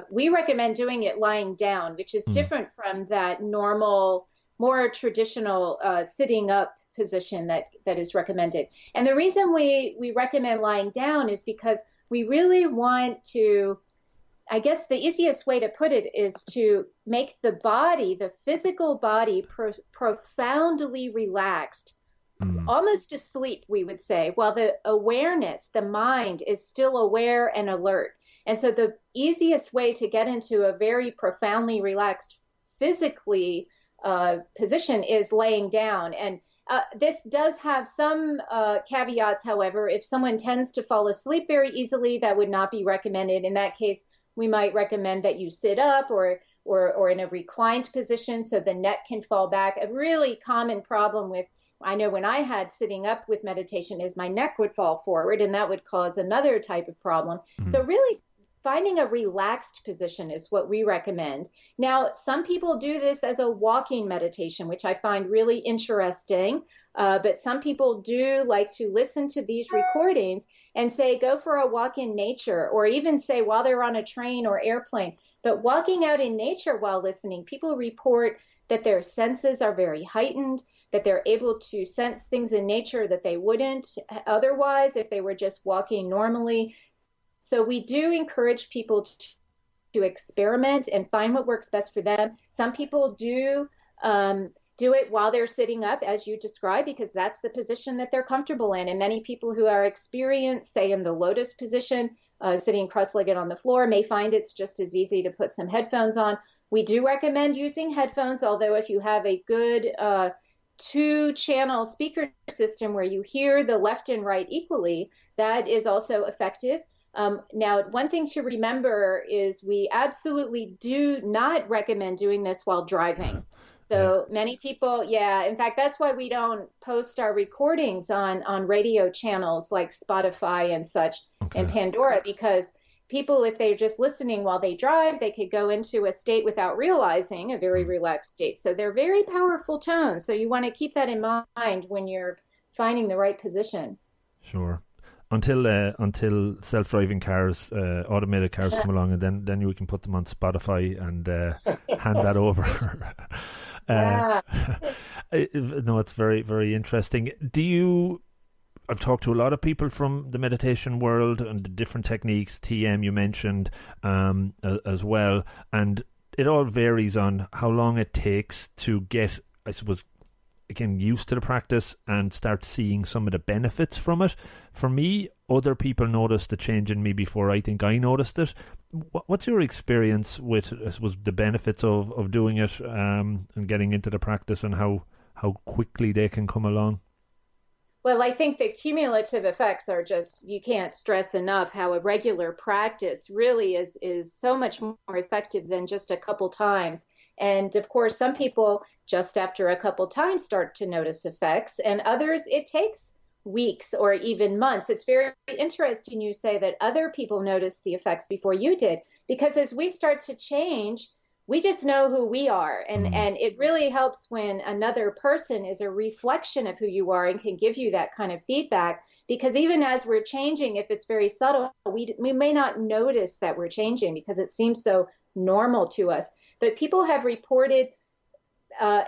we recommend doing it lying down, which is different from that normal, more traditional sitting up position that is recommended. And the reason we recommend lying down is because we really want to, I guess the easiest way to put it is to make the body, the physical body, profoundly relaxed, almost asleep, we would say, while the awareness, the mind, is still aware and alert. And so the easiest way to get into a very profoundly relaxed physically position is laying down. And this does have some caveats, however. If someone tends to fall asleep very easily, that would not be recommended. In that case, we might recommend that you sit up or in a reclined position so the neck can fall back. A really common problem I know when I had sitting up with meditation is my neck would fall forward, and that would cause another type of problem. So really finding a relaxed position is what we recommend. Now, some people do this as a walking meditation, which I find really interesting. But some people do like to listen to these recordings and say, go for a walk in nature, or even say while they're on a train or airplane. But walking out in nature while listening, people report that their senses are very heightened, that they're able to sense things in nature that they wouldn't otherwise if they were just walking normally. So we do encourage people to experiment and find what works best for them. Some people do it while they're sitting up, as you described, because that's the position that they're comfortable in. And many people who are experienced, say in the lotus position, sitting cross-legged on the floor, may find it's just as easy to put some headphones on. We do recommend using headphones, although if you have a good 2-channel speaker system where you hear the left and right equally, that is also effective. Now, one thing to remember is we absolutely do not recommend doing this while driving. So many people, in fact, that's why we don't post our recordings on radio channels like Spotify and such and Pandora, because people, if they're just listening while they drive, they could go into a state without realizing, a very relaxed state. So they're very powerful tones. So you want to keep that in mind when you're finding the right position. Sure. Until self-driving cars, automated cars come along, and then we can put them on Spotify and hand that over. No, it's very, very interesting. I've talked to a lot of people from the meditation world and the different techniques, TM you mentioned as well, and it all varies on how long it takes to get, I suppose, again, used to the practice and start seeing some of the benefits from it. For me, other people noticed the change in me before I think I noticed it. What's your experience with, I suppose, the benefits of doing it and getting into the practice, and how quickly they can come along? Well, I think the cumulative effects are just, you can't stress enough how a regular practice really is so much more effective than just a couple times. And of course, some people just after a couple times start to notice effects, and others it takes weeks or even months. It's very interesting you say that other people noticed the effects before you did, because as we start to change, we just know who we are. And it really helps when another person is a reflection of who you are and can give you that kind of feedback, because even as we're changing, if it's very subtle, we may not notice that we're changing because it seems so normal to us. But people have reported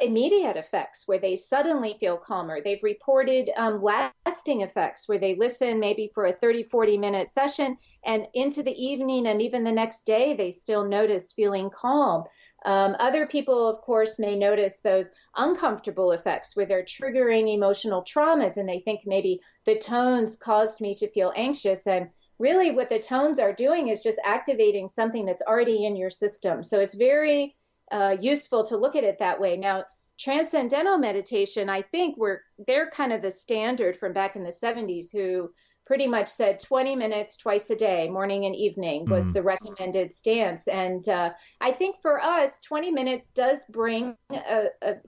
immediate effects where they suddenly feel calmer. They've reported lasting effects where they listen maybe for a 30-40 minute session, and into the evening and even the next day, they still notice feeling calm. Other people, of course, may notice those uncomfortable effects where they're triggering emotional traumas and they think maybe the tones caused me to feel anxious. And really what the tones are doing is just activating something that's already in your system. So it's very useful to look at it that way. Now, transcendental meditation, I think they're kind of the standard from back in the 70s, who pretty much said 20 minutes twice a day, morning and evening, was the recommended stance. And I think for us, 20 minutes does bring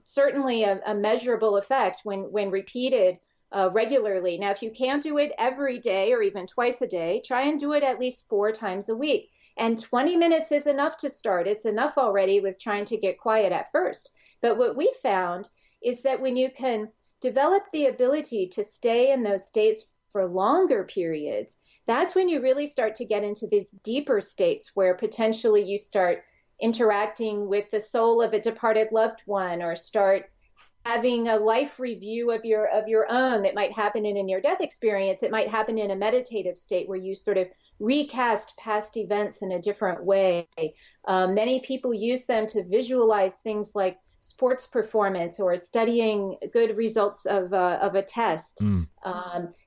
certainly a measurable effect when repeated regularly. Now, if you can't do it every day or even twice a day, try and do it at least 4 times a week. And 20 minutes is enough to start. It's enough already with trying to get quiet at first. But what we found is that when you can develop the ability to stay in those states for longer periods, that's when you really start to get into these deeper states where potentially you start interacting with the soul of a departed loved one, or start having a life review of your own that might happen in a near-death experience. It might happen in a meditative state where you sort of recast past events in a different way. Many people use them to visualize things like sports performance or studying good results of a test,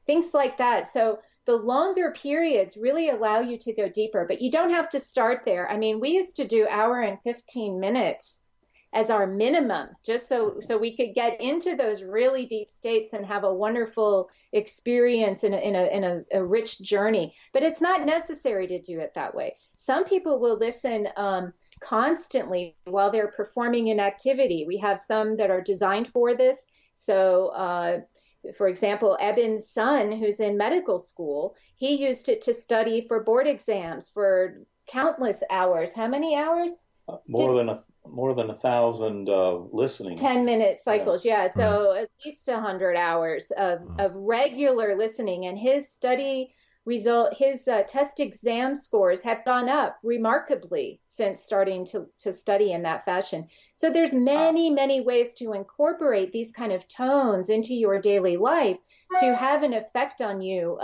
things like that. So the longer periods really allow you to go deeper, but you don't have to start there. I mean, we used to do hour and 15 minutes as our minimum, just so we could get into those really deep states and have a wonderful experience in a rich journey. But it's not necessary to do it that way. Some people will listen constantly while they're performing an activity. We have some that are designed for this. So, for example, Eben's son, who's in medical school, he used it to study for board exams for countless hours. How many hours? More than 1,000 listening. 10-minute cycles, yeah. So at least 100 hours of regular listening, and his test exam scores have gone up remarkably since starting to study in that fashion. So there's many ways to incorporate these kind of tones into your daily life to have an effect on you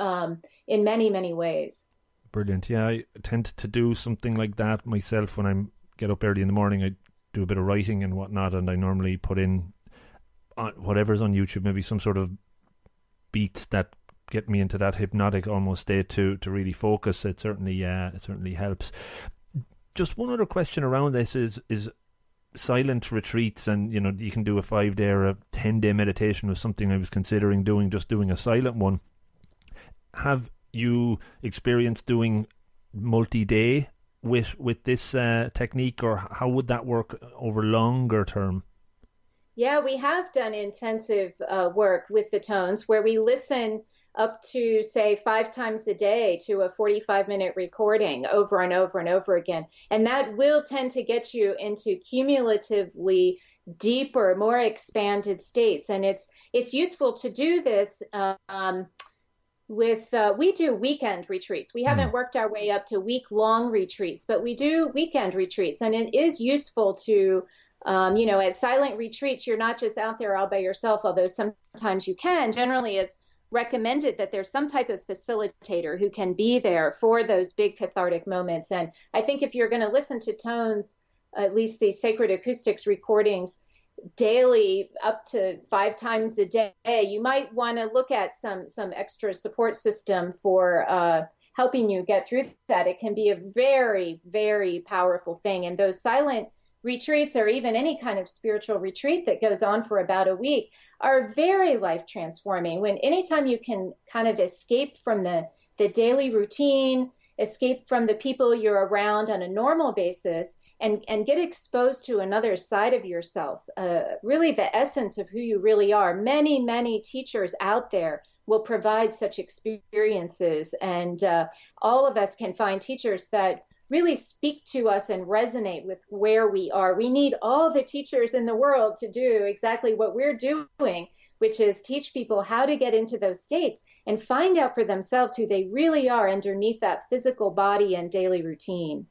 in many ways. Brilliant. Yeah, I tend to do something like that myself when I get up early in the morning. I do a bit of writing and whatnot, and I normally put in whatever's on YouTube, maybe some sort of beats that get me into that hypnotic almost state to really focus. It certainly helps. Just one other question around this is silent retreats, and you can do a 5-day or a 10-day meditation was something I was considering doing, just doing a silent one. Have you experienced doing multi-day with this technique, or how would that work over longer term? Yeah, we have done intensive work with the tones where we listen up to, say, 5 times a day to a 45-minute recording over and over and over again. And that will tend to get you into cumulatively deeper, more expanded states. And it's useful to do this we do weekend retreats. We haven't worked our way up to week-long retreats, but we do weekend retreats. And it is useful to, at silent retreats, you're not just out there all by yourself, although sometimes you can. Generally, it's recommended that there's some type of facilitator who can be there for those big cathartic moments. And I think if you're going to listen to tones, at least these Sacred Acoustics recordings, daily up to 5 times a day, you might want to look at some extra support system for helping you get through that. It can be a very, very powerful thing. And those silent retreats, or even any kind of spiritual retreat that goes on for about a week, are very life transforming. When anytime you can kind of escape from the daily routine, escape from the people you're around on a normal basis, and get exposed to another side of yourself, really the essence of who you really are. Many, many teachers out there will provide such experiences, and all of us can find teachers that really speak to us and resonate with where we are. We need all the teachers in the world to do exactly what we're doing, which is teach people how to get into those states and find out for themselves who they really are underneath that physical body and daily routine.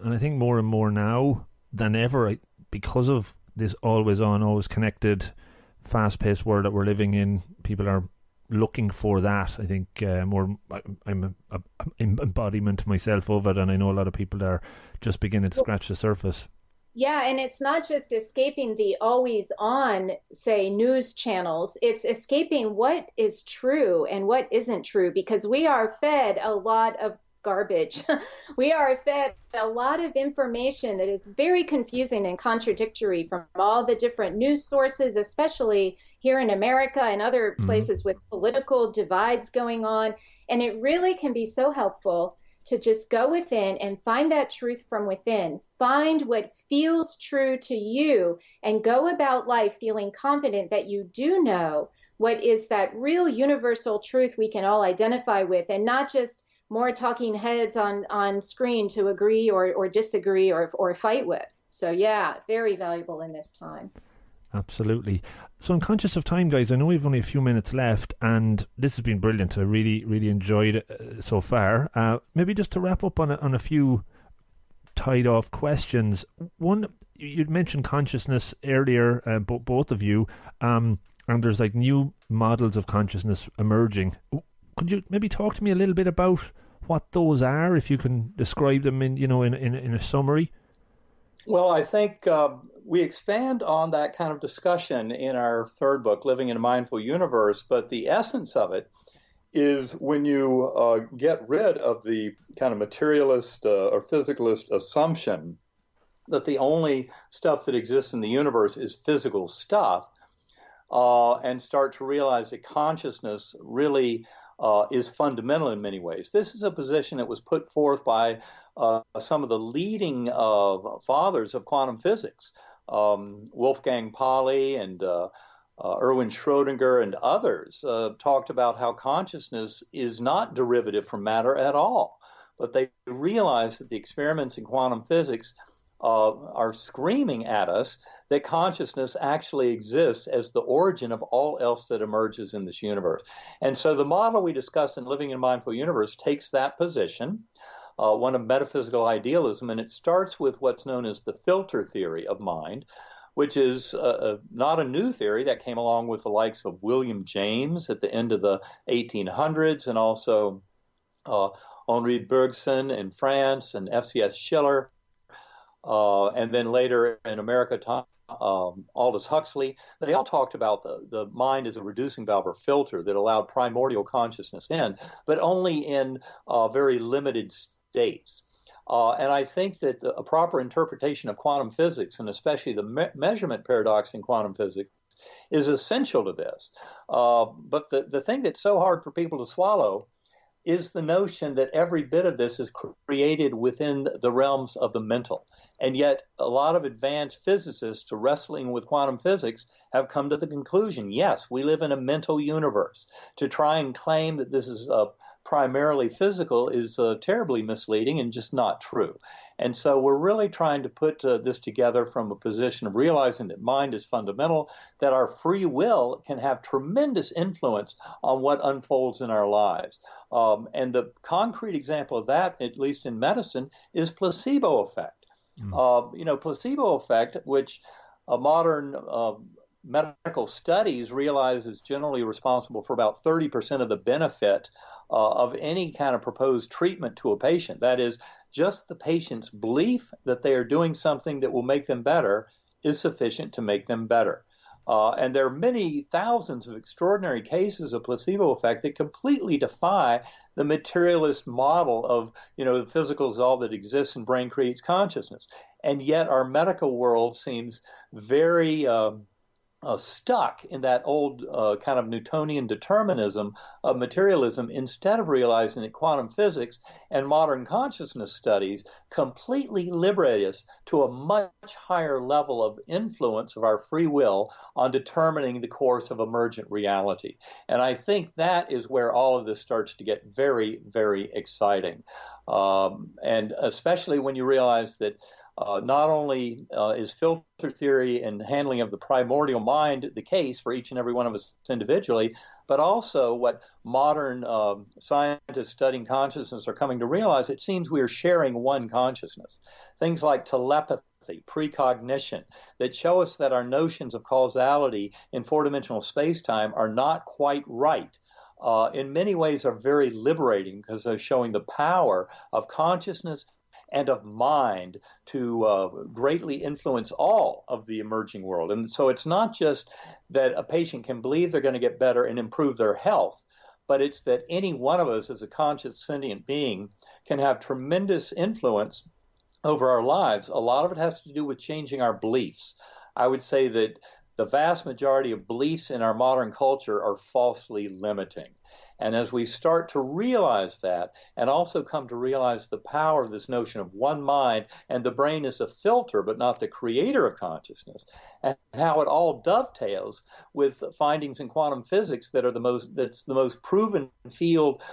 And I think more and more now than ever, because of this always on, always connected, fast-paced world that we're living in, people are looking for that. I think I'm an embodiment myself of it, and I know a lot of people are just beginning to scratch the surface. Yeah, and it's not just escaping the always on, say, news channels. It's escaping what is true and what isn't true, because we are fed a lot of garbage. We are fed a lot of information that is very confusing and contradictory from all the different news sources, especially here in America and other places with political divides going on. And it really can be so helpful to just go within and find that truth from within. Find what feels true to you and go about life feeling confident that you do know what is that real universal truth we can all identify with, and not just more talking heads on screen to agree or disagree or fight with. So yeah, very valuable in this time. Absolutely. So I'm conscious of time, guys. I know we've only a few minutes left, and this has been brilliant. I really, really enjoyed it so far. Maybe just to wrap up on a few tied-off questions. One, you mentioned consciousness earlier, both of you, and there's like new models of consciousness emerging. Could you maybe talk to me a little bit about what those are, if you can describe them in a summary? Well, I think we expand on that kind of discussion in our third book, Living in a Mindful Universe, but the essence of it is when you get rid of the kind of materialist or physicalist assumption that the only stuff that exists in the universe is physical stuff, and start to realize that consciousness really is fundamental in many ways. This is a position that was put forth by some of the leading fathers of quantum physics, Wolfgang Pauli and Erwin Schrödinger and others talked about how consciousness is not derivative from matter at all. But they realized that the experiments in quantum physics are screaming at us that consciousness actually exists as the origin of all else that emerges in this universe. And so the model we discuss in Living in a Mindful Universe takes that position, one of metaphysical idealism, and it starts with what's known as the filter theory of mind, which is not a new theory that came along with the likes of William James at the end of the 1800s, and also Henri Bergson in France and F.C.S. Schiller, and then later in America, Aldous Huxley. They all talked about the mind as a reducing valve or filter that allowed primordial consciousness in, but only in very limited states. And I think that a proper interpretation of quantum physics, and especially the measurement paradox in quantum physics, is essential to this. But the thing that's so hard for people to swallow is the notion that every bit of this is created within the realms of the mental. And yet a lot of advanced physicists wrestling with quantum physics have come to the conclusion, yes, we live in a mental universe. To try and claim that this is primarily physical is terribly misleading and just not true. And so we're really trying to put this together from a position of realizing that mind is fundamental, that our free will can have tremendous influence on what unfolds in our lives. And the concrete example of that, at least in medicine, is placebo effect. Placebo effect, which modern medical studies realize is generally responsible for about 30% of the benefit of any kind of proposed treatment to a patient. That is, just the patient's belief that they are doing something that will make them better is sufficient to make them better. And there are many thousands of extraordinary cases of placebo effect that completely defy the materialist model of, the physical is all that exists and brain creates consciousness. And yet our medical world seems very stuck in that old kind of Newtonian determinism of materialism, instead of realizing that quantum physics and modern consciousness studies completely liberate us to a much higher level of influence of our free will on determining the course of emergent reality. And I think that is where all of this starts to get very, very exciting. And especially when you realize that not only is filter theory and handling of the primordial mind the case for each and every one of us individually, but also what modern scientists studying consciousness are coming to realize, it seems we are sharing one consciousness. Things like telepathy, precognition, that show us that our notions of causality in four-dimensional space-time are not quite right. In many ways are very liberating because they're showing the power of consciousness and of mind to greatly influence all of the emerging world. And so it's not just that a patient can believe they're going to get better and improve their health, but it's that any one of us as a conscious sentient being can have tremendous influence over our lives. A lot of it has to do with changing our beliefs. I would say that the vast majority of beliefs in our modern culture are falsely limiting. And as we start to realize that, and also come to realize the power of this notion of one mind, and the brain is a filter but not the creator of consciousness, and how it all dovetails with findings in quantum physics that's the most proven field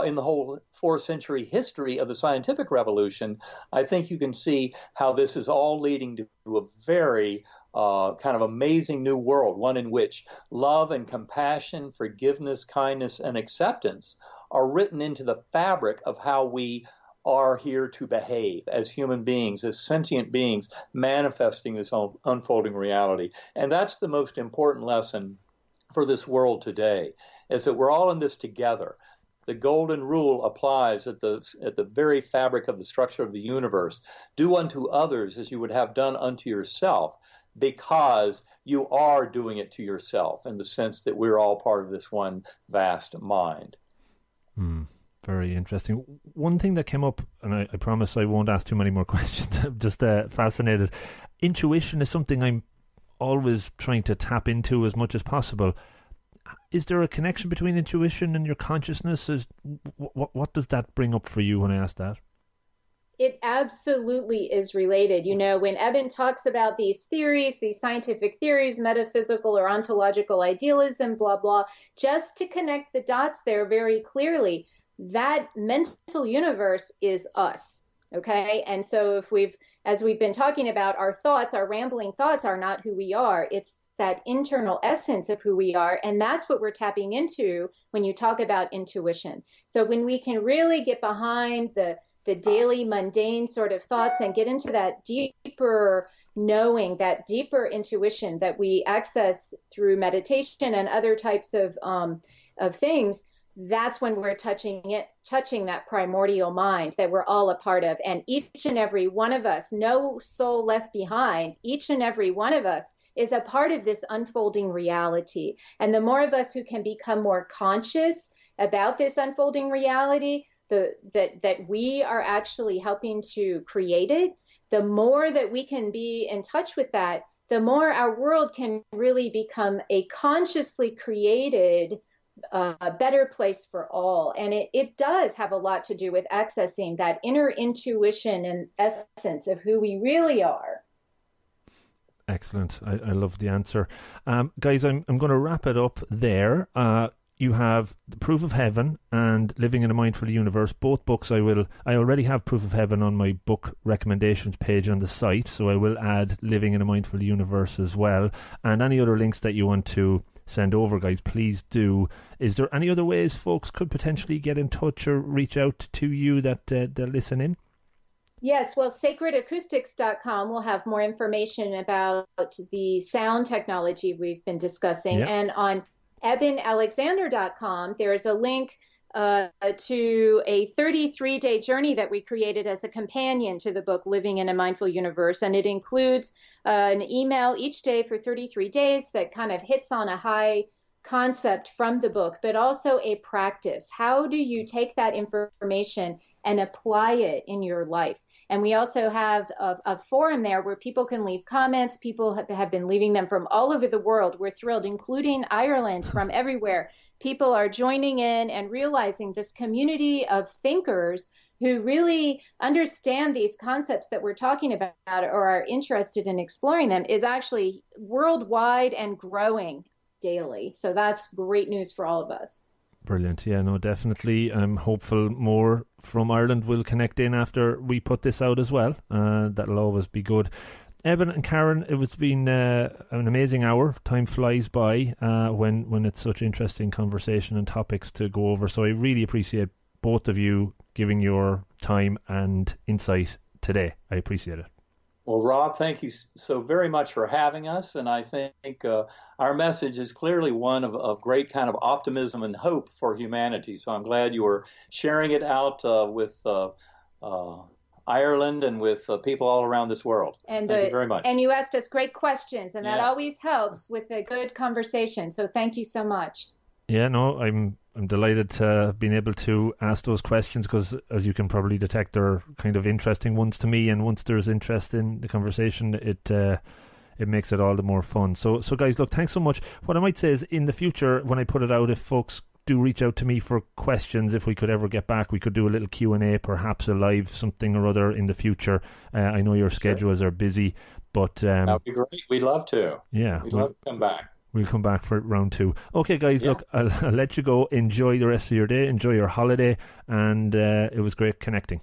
in the whole 4-century history of the scientific revolution, I think you can see how this is all leading to a very kind of amazing new world, one in which love and compassion, forgiveness, kindness, and acceptance are written into the fabric of how we are here to behave as human beings, as sentient beings, manifesting this unfolding reality. And that's the most important lesson for this world today, is that we're all in this together. The golden rule applies at the very fabric of the structure of the universe. Do unto others as you would have done unto yourself, because you are doing it to yourself, in the sense that we're all part of this one vast mind. Very interesting. One thing that came up, and I promise I won't ask too many more questions, I'm just fascinated. Intuition is something I'm always trying to tap into as much as possible. Is there a connection between intuition and your consciousness? What does that bring up for you when I ask that? It absolutely is related. When Eben talks about these theories, these scientific theories, metaphysical or ontological idealism, blah, blah, just to connect the dots there very clearly, that mental universe is us, okay? And so as we've been talking about, our thoughts, our rambling thoughts are not who we are. It's that internal essence of who we are. And that's what we're tapping into when you talk about intuition. So when we can really get behind the daily mundane sort of thoughts and get into that deeper knowing, that deeper intuition that we access through meditation and other types of things, that's when we're touching that primordial mind that we're all a part of. And each and every one of us, no soul left behind, each and every one of us is a part of this unfolding reality. And the more of us who can become more conscious about this unfolding reality, that we are actually helping to create it, the more that we can be in touch with that, the more our world can really become a consciously created, better place for all. And it does have a lot to do with accessing that inner intuition and essence of who we really are. Excellent. I love the answer. Guys, I'm going to wrap it up there. You have The Proof of Heaven and Living in a Mindful Universe. Both books I already have Proof of Heaven on my book recommendations page on the site, so I will add Living in a Mindful Universe as well. And any other links that you want to send over, guys, please do. Is there any other ways folks could potentially get in touch or reach out to you that they'll listen in? Yes, well, sacredacoustics.com will have more information about the sound technology we've been discussing. Yep. And on EbenAlexander.com, there's a link to a 33-day journey that we created as a companion to the book Living in a Mindful Universe. And it includes an email each day for 33 days that kind of hits on a high concept from the book, but also a practice. How do you take that information and apply it in your life? And we also have a forum there where people can leave comments. People have been leaving them from all over the world. We're thrilled, including Ireland, from everywhere. People are joining in and realizing this community of thinkers who really understand these concepts that we're talking about or are interested in exploring them is actually worldwide and growing daily. So that's great news for all of us. Brilliant. Yeah, no, definitely. I'm hopeful more from Ireland will connect in after we put this out as well. That'll always be good. Eben and Karen, it's been an amazing hour. Time flies by when it's such interesting conversation and topics to go over. So I really appreciate both of you giving your time and insight today. I appreciate it. Well, Rob, thank you so very much for having us. And I think our message is clearly one of great kind of optimism and hope for humanity. So I'm glad you were sharing it out with Ireland and with people all around this world. And thank you very much. And you asked us great questions, and that always helps with a good conversation. So thank you so much. Yeah, no, I'm delighted to have been able to ask those questions because, as you can probably detect, they're kind of interesting ones to me. And once there's interest in the conversation, it makes it all the more fun. So guys, look, thanks so much. What I might say is in the future, when I put it out, if folks do reach out to me for questions, if we could ever get back, we could do a little Q&A, perhaps a live something or other in the future. I know your schedules are busy, but that would be great. We'd love to. Yeah, we'd love to come back. We'll come back for round 2. Okay, guys, look, I'll let you go. Enjoy the rest of your day. Enjoy your holiday. And it was great connecting.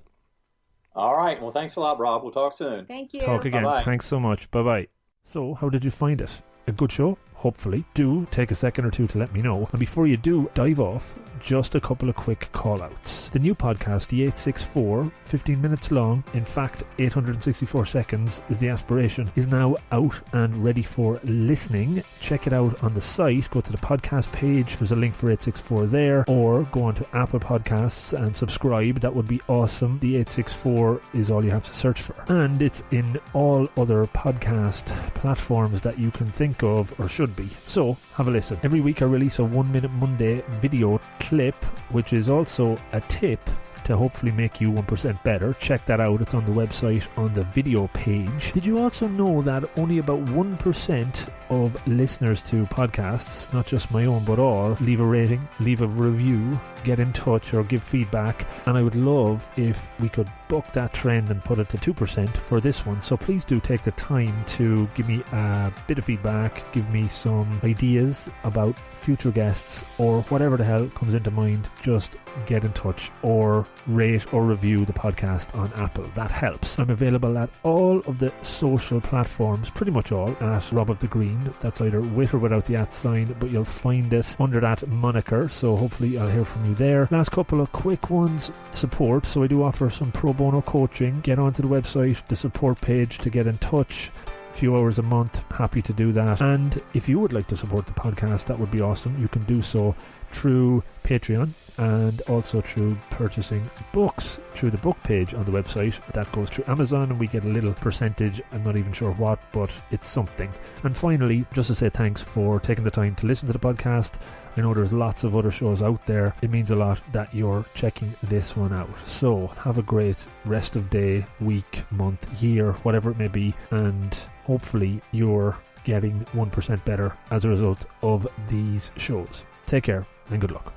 All right. Well, thanks a lot, Rob. We'll talk soon. Thank you. Talk again. Bye-bye. Thanks so much. Bye-bye. So, how did you find it? A good show? Hopefully. Do take a second or two to let me know. And before you do dive off, just a couple of quick call-outs. The new podcast, the 864, 15 minutes long, in fact 864 seconds is the aspiration, is now out and ready for listening. Check it out on the site. Go to the podcast page. There's a link for 864 there, or go on to Apple Podcasts and subscribe. That would be awesome. The 864 is all you have to search for. And it's in all other podcast platforms that you can think of or should be. So have a listen. Every week I release a 1 Minute Monday video clip, which is also a tip to hopefully make you 1% better. Check that out. It's on the website on the video page. Did you also know that only about 1% of listeners to podcasts, not just my own but all, leave a rating, leave a review, get in touch or give feedback? And I would love if we could buck that trend and put it to 2% for this one. So please do take the time to give me a bit of feedback, give me some ideas about future guests or whatever the hell comes into mind. Just get in touch or rate or review the podcast on Apple. That helps. I'm available at all of the social platforms, pretty much all, at Rob of the Green. That's either with or without the @ sign, but you'll find it under that moniker, so hopefully I'll hear from you there. Last couple of quick ones. Support. So I do offer some pro bono coaching. Get onto the website, the support page, to get in touch. few hours a month, happy to do that. And if you would like to support the podcast, that would be awesome. You can do so through Patreon and also through purchasing books through the book page on the website. That goes through Amazon and we get a little percentage. I'm not even sure what, but it's something. And finally, just to say thanks for taking the time to listen to the podcast. I know there's lots of other shows out there. It means a lot that you're checking this one out. So have a great rest of day, week, month, year, whatever it may be, and hopefully you're getting 1% better as a result of these shows. Take care and good luck.